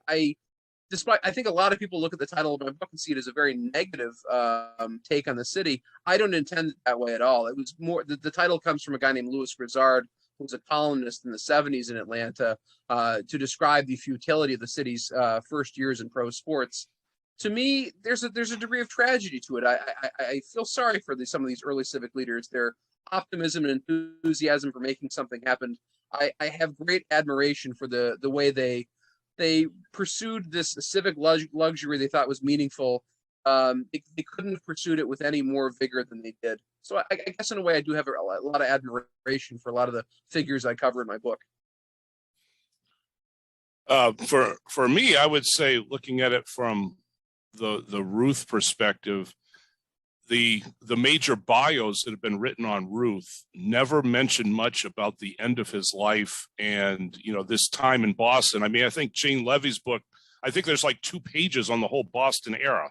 think a lot of people look at the title of my book and see it as a very negative take on the city. I don't intend it that way at all. It was more, the title comes from a guy named Louis Grizzard, who was a columnist in the 70s in Atlanta, to describe the futility of the city's first years in pro sports. To me, there's a degree of tragedy to it. I feel sorry for some of these early civic leaders. Their optimism and enthusiasm for making something happen. I have great admiration for the way they pursued this civic luxury they thought was meaningful. They couldn't have pursued it with any more vigor than they did. So I guess in a way I do have a lot of admiration for a lot of the figures I cover in my book. For me, I would say, looking at it from the Ruth perspective, the major bios that have been written on Ruth never mention much about the end of his life and, this time in Boston. I mean, I think Jane Levy's book, I think there's like 2 pages on the whole Boston era.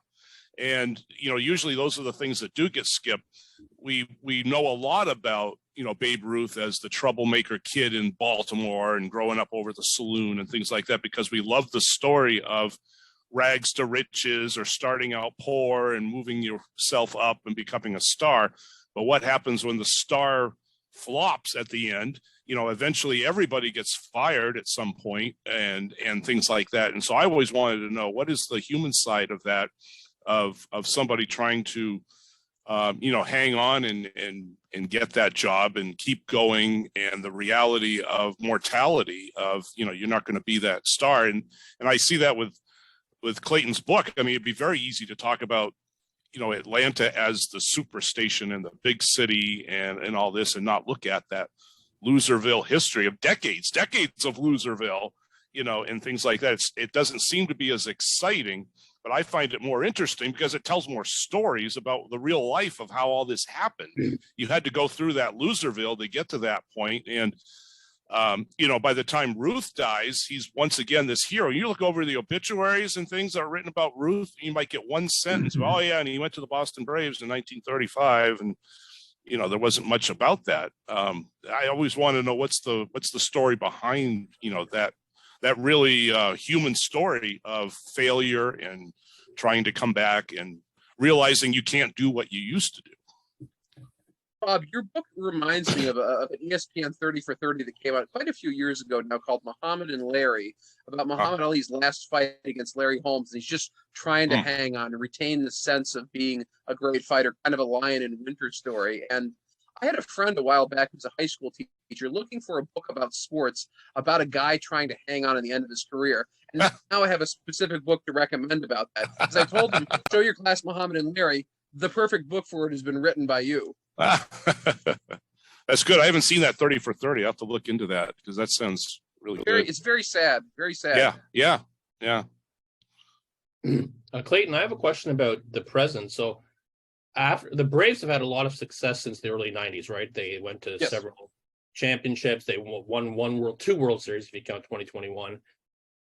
And, usually those are the things that do get skipped. We know a lot about, Babe Ruth as the troublemaker kid in Baltimore and growing up over the saloon and things like that, because we love the story of rags to riches or starting out poor and moving yourself up and becoming a star. But what happens when the star flops at the end? Eventually everybody gets fired at some point and things like that. And so I always wanted to know, what is the human side of that, of somebody trying to hang on and get that job and keep going, and the reality of mortality of, you're not going to be that star. And I see that with Clayton's book. I mean, it'd be very easy to talk about, Atlanta as the superstation and the big city and all this, and not look at that Loserville history of decades of Loserville, and things like that. It doesn't seem to be as exciting, but I find it more interesting because it tells more stories about the real life of how all this happened. You had to go through that Loserville to get to that point. And, by the time Ruth dies, he's once again this hero. You look over the obituaries and things that are written about Ruth, you might get one sentence. Oh yeah, and he went to the Boston Braves in 1935, and there wasn't much about that. I always want to know what's the story behind that really human story of failure and trying to come back and realizing you can't do what you used to do. Bob, your book reminds me of an ESPN 30 for 30 that came out quite a few years ago now, called Muhammad and Larry, about Muhammad Ali's last fight against Larry Holmes. And he's just trying to hang on and retain the sense of being a great fighter, kind of a lion in winter story. And I had a friend a while back who's a high school teacher looking for a book about sports, about a guy trying to hang on at the end of his career. And now I have a specific book to recommend about that. Because I told him, show your class Muhammad and Larry. The perfect book for it has been written by you. That's good. I haven't seen that 30 for 30. I have to look into that because that sounds really good. It's very sad. Very sad. Yeah. Clayton, I have a question about the present. So after the Braves have had a lot of success since the early 90s, right? They went to several championships. They won two World Series if you count 2021.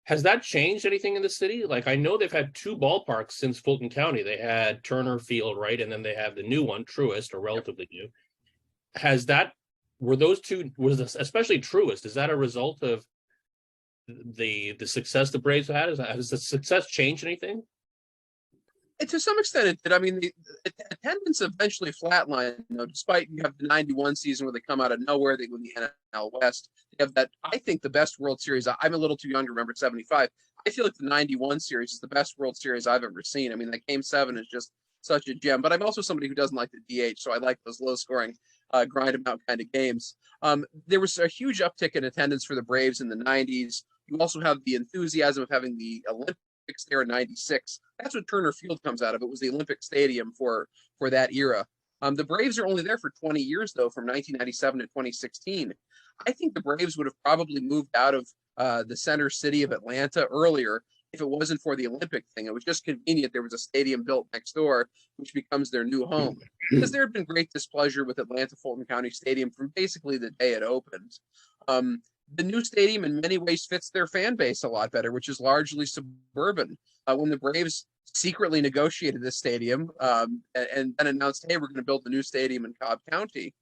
Has that changed anything in the city? Like, I know they've had 2 ballparks since Fulton County. They had Turner Field, right? And then they have the new one, Truist, or relatively new. Were those two, especially Truist, is that a result of the success the Braves have had? Has the success changed anything? To some extent, it did. I mean, the attendance eventually flatlined, despite you have the 91 season where they come out of nowhere, they win the NL West. They have that, I think, the best World Series. I'm a little too young to remember 75. I feel like the 91 series is the best World Series I've ever seen. I mean, that Game 7 is just such a gem. But I'm also somebody who doesn't like the DH, so I like those low-scoring grind them out kind of games. There was a huge uptick in attendance for the Braves in the 90s. You also have the enthusiasm of having the Olympics there in 96. That's what Turner Field comes out of. It was the Olympic Stadium for that era. The Braves are only there for 20 years, though, from 1997 to 2016. I think the Braves would have probably moved out of the center city of Atlanta earlier if it wasn't for the Olympic thing. It was just convenient. There was a stadium built next door, which becomes their new home. Because there had been great displeasure with Atlanta Fulton County Stadium from basically the day it opened. The new stadium in many ways fits their fan base a lot better, which is largely suburban. When the Braves secretly negotiated this stadium and then announced, hey, we're going to build a new stadium in Cobb County,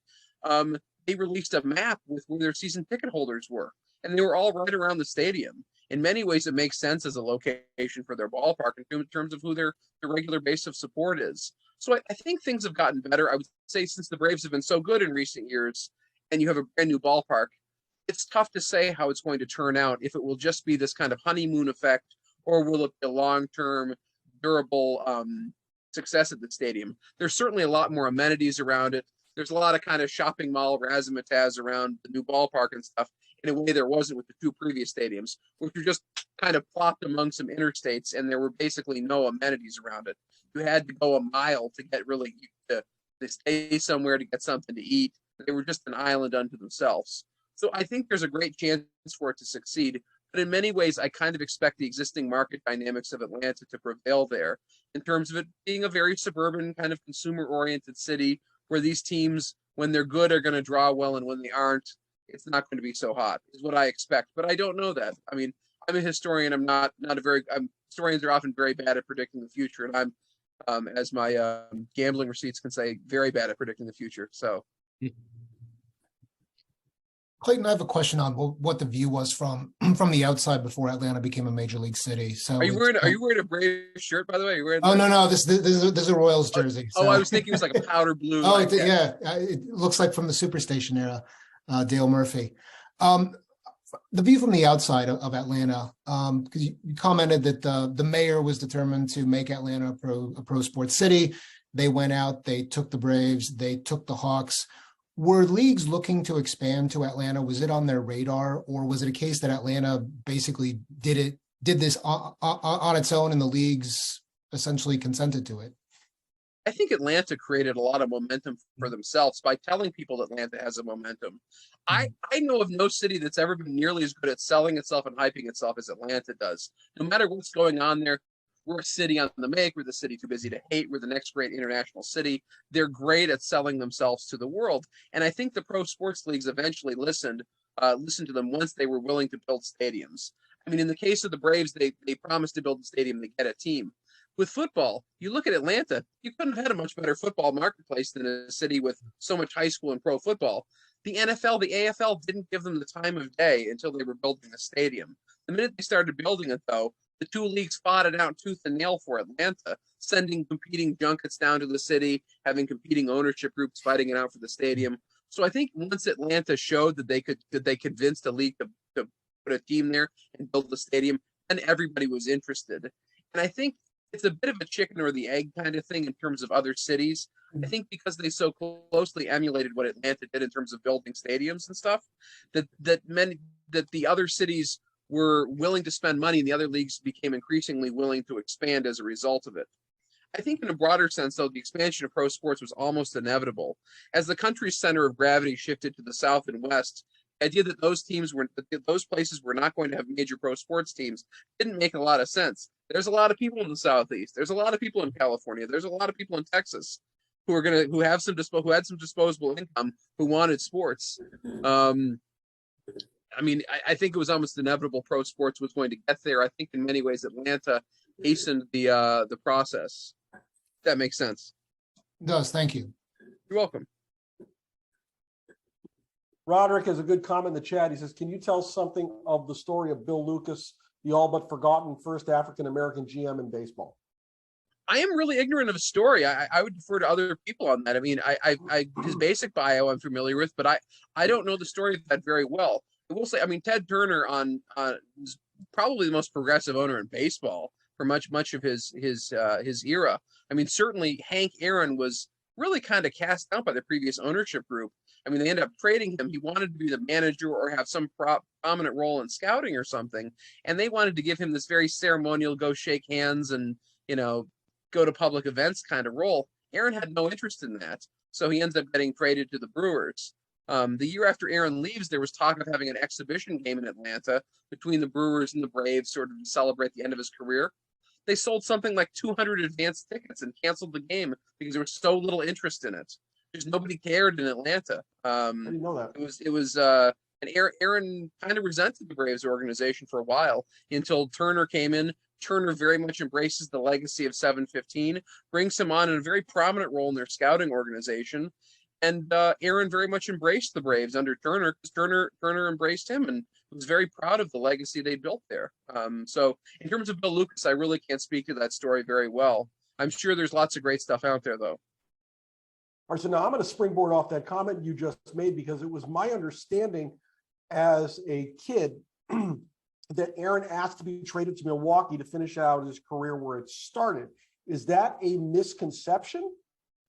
they released a map with where their season ticket holders were. And they were all right around the stadium. In many ways, it makes sense as a location for their ballpark in terms of who their regular base of support is. So I think things have gotten better. I would say since the Braves have been so good in recent years and you have a brand new ballpark, it's tough to say how it's going to turn out, if it will just be this kind of honeymoon effect or will it be a long-term, durable success at the stadium. There's certainly a lot more amenities around it. There's a lot of kind of shopping mall razzmatazz around the new ballpark and stuff in a way there wasn't with the two previous stadiums, which were just kind of plopped among some interstates and there were basically no amenities around it. You had to go a mile to get really to stay somewhere to get something to eat. They were just an island unto themselves. So I think there's a great chance for it to succeed. But in many ways, I kind of expect the existing market dynamics of Atlanta to prevail there in terms of it being a very suburban kind of consumer-oriented city where these teams, when they're good, are going to draw well, and when they aren't, it's not going to be so hot, is what I expect. But I don't know that. I mean, I'm a historian. I'm not a very, historians are often very bad at predicting the future. And I'm, as my gambling receipts can say, very bad at predicting the future. So. Clayton, I have a question on what the view was from the outside before Atlanta became a major league city. So are you wearing a Braves shirt, by the way? Are you wearing no, this is a Royals jersey. So. Oh, I was thinking it was like a powder blue. Oh, yeah, it looks like from the Superstation era, Dale Murphy. The view from the outside of Atlanta, because you commented that the mayor was determined to make Atlanta a pro sports city. They went out, they took the Braves, they took the Hawks. Were leagues looking to expand to Atlanta? Was it on their radar, or was it a case that Atlanta basically did this on its own and the leagues essentially consented to it? I think Atlanta created a lot of momentum for themselves by telling people Atlanta has a momentum. I know of no city that's ever been nearly as good at selling itself and hyping itself as Atlanta does. No matter what's going on there, we're a city on the make. We're the city too busy to hate. We're the next great international city. They're great at selling themselves to the world. And I think the pro sports leagues eventually listened to them once they were willing to build stadiums. I mean, in the case of the Braves, they promised to build a stadium to get a team. With football, you look at Atlanta, you couldn't have had a much better football marketplace than a city with so much high school and pro football. The NFL, the AFL didn't give them the time of day until they were building a stadium. The minute they started building it, though, the two leagues fought it out tooth and nail for Atlanta, sending competing junkets down to the city, having competing ownership groups fighting it out for the stadium. So I think once Atlanta showed that they convinced a league to put a team there and build the stadium, and everybody was interested. And I think it's a bit of a chicken or the egg kind of thing in terms of other cities. I think because they so closely emulated what Atlanta did in terms of building stadiums and stuff, that the other cities were willing to spend money and the other leagues became increasingly willing to expand as a result of it. I think in a broader sense, though, the expansion of pro sports was almost inevitable. As the country's center of gravity shifted to the South and West, the idea that those places were not going to have major pro sports teams didn't make a lot of sense. There's a lot of people in the Southeast. There's a lot of people in California. There's a lot of people in Texas who had some disposable income who wanted sports. I mean, I think it was almost inevitable pro sports was going to get there. I think in many ways Atlanta hastened the process. If that makes sense. It does. Thank you. You're welcome. Roderick has a good comment in the chat. He says, can you tell something of the story of Bill Lucas, the all but forgotten first African-American GM in baseball? I am really ignorant of his story. I would defer to other people on that. I mean, his basic bio I'm familiar with, but I don't know the story of that very well. I will say, I mean, Ted Turner was probably the most progressive owner in baseball for much of his era. I mean, certainly Hank Aaron was really kind of cast out by the previous ownership group. I mean, they ended up trading him. He wanted to be the manager or have some prominent role in scouting or something. And they wanted to give him this very ceremonial, go shake hands and, go to public events kind of role. Aaron had no interest in that. So he ends up getting traded to the Brewers. The year after Aaron leaves, there was talk of having an exhibition game in Atlanta between the Brewers and the Braves, sort of to celebrate the end of his career. They sold something like 200 advance tickets and canceled the game because there was so little interest in it. Because nobody cared in Atlanta. I didn't know that. And Aaron kind of resented the Braves organization for a while until Turner came in. Turner very much embraces the legacy of 715, brings him on in a very prominent role in their scouting organization. And Aaron very much embraced the Braves under Turner because Turner embraced him and was very proud of the legacy they built there. So in terms of Bill Lucas, I really can't speak to that story very well. I'm sure there's lots of great stuff out there, though. All right, so now I'm going to springboard off that comment you just made, because it was my understanding as a kid that Aaron asked to be traded to Milwaukee to finish out his career where it started. Is that a misconception?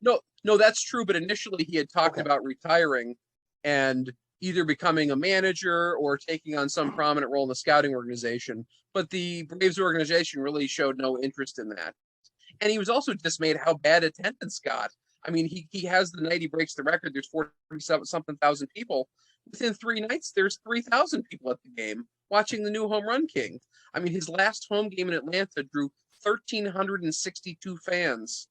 No, that's true. But initially he had talked about retiring and either becoming a manager or taking on some prominent role in the scouting organization. But the Braves organization really showed no interest in that. And he was also dismayed how bad attendance got. I mean, he has the night he breaks the record. There's 47-something thousand people. Within 3 nights, there's 3,000 people at the game watching the new home run king. I mean, his last home game in Atlanta drew 1,362 fans.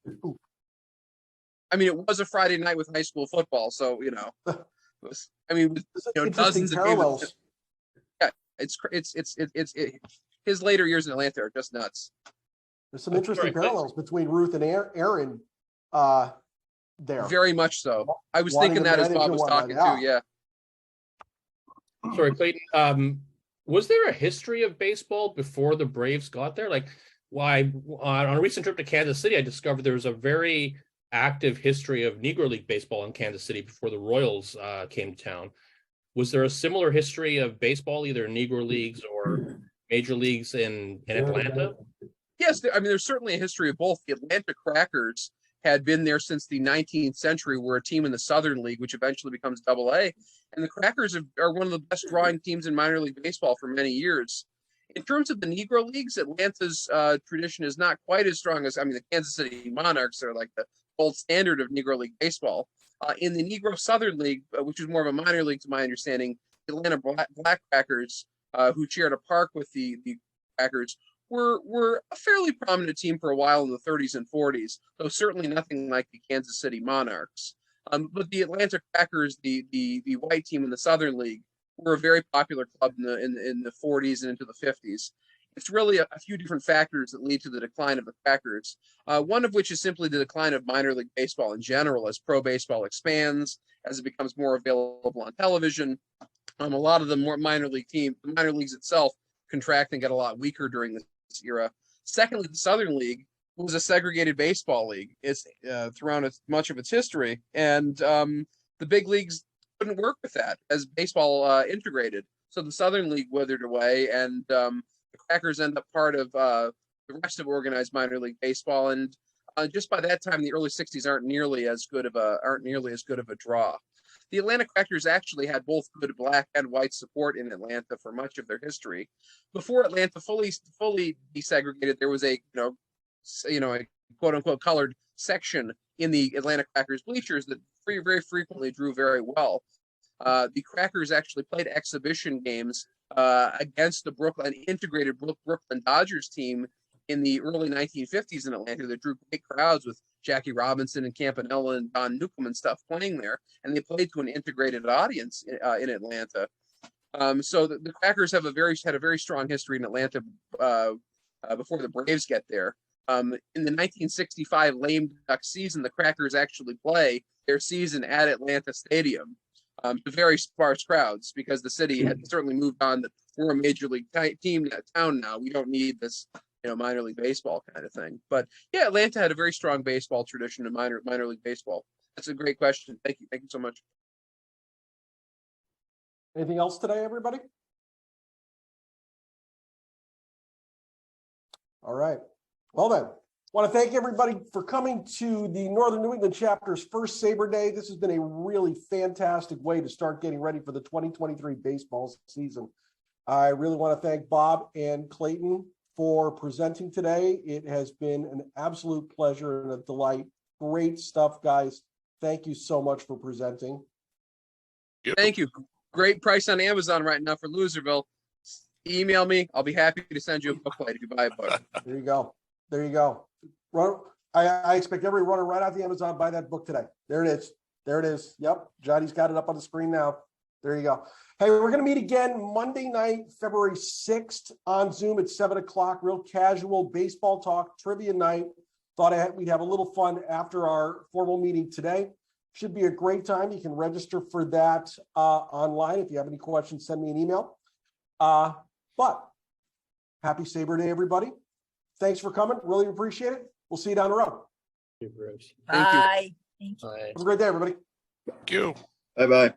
I mean, it was a Friday night with high school football, so dozens of parallels. Yeah, it's his later years in Atlanta are just nuts. There's some interesting parallels between Ruth and Aaron there. Very much so. I was thinking that as Bob was talking too. Yeah. Sorry, Clayton. Was there a history of baseball before the Braves got there? Like, why on a recent trip to Kansas City, I discovered there was a very active history of Negro League baseball in Kansas City before the Royals came to town. Was there a similar history of baseball, either Negro Leagues or major leagues in Atlanta? Yes, I mean, there's certainly a history of both. The Atlanta Crackers had been there since the 19th century, were a team in the Southern League, which eventually becomes AA. And the Crackers are one of the best drawing teams in minor league baseball for many years. In terms of the Negro Leagues, Atlanta's tradition is not quite as strong as, the Kansas City Monarchs are like the gold standard of Negro League baseball. In the Negro Southern League, which is more of a minor league to my understanding, the Atlanta Black Crackers, who shared a park with the Crackers, were a fairly prominent team for a while in the 30s and 40s, though certainly nothing like the Kansas City Monarchs. But the Atlanta Crackers, the white team in the Southern League, were a very popular club in the 40s and into the 50s. It's really a few different factors that lead to the decline of the Crackers, one of which is simply the decline of minor league baseball in general as pro baseball expands, as it becomes more available on television. A lot of the minor leagues itself contract and get a lot weaker during this era. Secondly, the Southern League was a segregated baseball league. It's throughout much of its history, and the big leagues couldn't work with that as baseball integrated. So the Southern League withered away, and the Crackers end up part of the rest of organized minor league baseball. And just by that time, the early '60s aren't nearly as good of a draw. The Atlanta Crackers actually had both good black and white support in Atlanta for much of their history. Before Atlanta fully desegregated, there was a quote unquote colored section in the Atlanta Crackers bleachers that very frequently drew very well. The Crackers actually played exhibition games against the integrated Brooklyn Dodgers team in the early 1950s in Atlanta that drew great crowds with Jackie Robinson and Campanella and Don Newcomb and stuff playing there, and they played to an integrated audience in Atlanta. So the Crackers had a very strong history in Atlanta before the Braves get there. In the 1965 lame duck season, the Crackers actually play their season at Atlanta Stadium to very sparse crowds because the city had certainly moved on. That we're a major league town now. We don't need this minor league baseball kind of thing. But yeah, Atlanta had a very strong baseball tradition in minor league baseball. That's a great question. Thank you so much. Anything else today, everybody? All right. Well then, Want to thank everybody for coming to the Northern New England chapter's first SABR Day. This has been a really fantastic way to start getting ready for the 2023 baseball season. I really want to thank Bob and Clayton for presenting today. It has been an absolute pleasure and a delight. Great stuff, guys. Thank you so much for presenting. Thank you. Great price on Amazon right now for Loserville. Email me. I'll be happy to send you a book if you buy a book. There you go. There you go. I expect every runner right out the Amazon buy that book today. There it is. There it is. Yep. Johnny's got it up on the screen now. There you go. Hey, we're going to meet again Monday night, February 6th on Zoom at 7 o'clock. Real casual baseball talk, trivia night. Thought we'd have a little fun after our formal meeting today. Should be a great time. You can register for that online. If you have any questions, send me an email. But happy SABR Day, everybody. Thanks for coming. Really appreciate it. We'll see you down the road. Thank you. Bye. Thank you. Bye. Have a great day, everybody. Thank you. Bye-bye.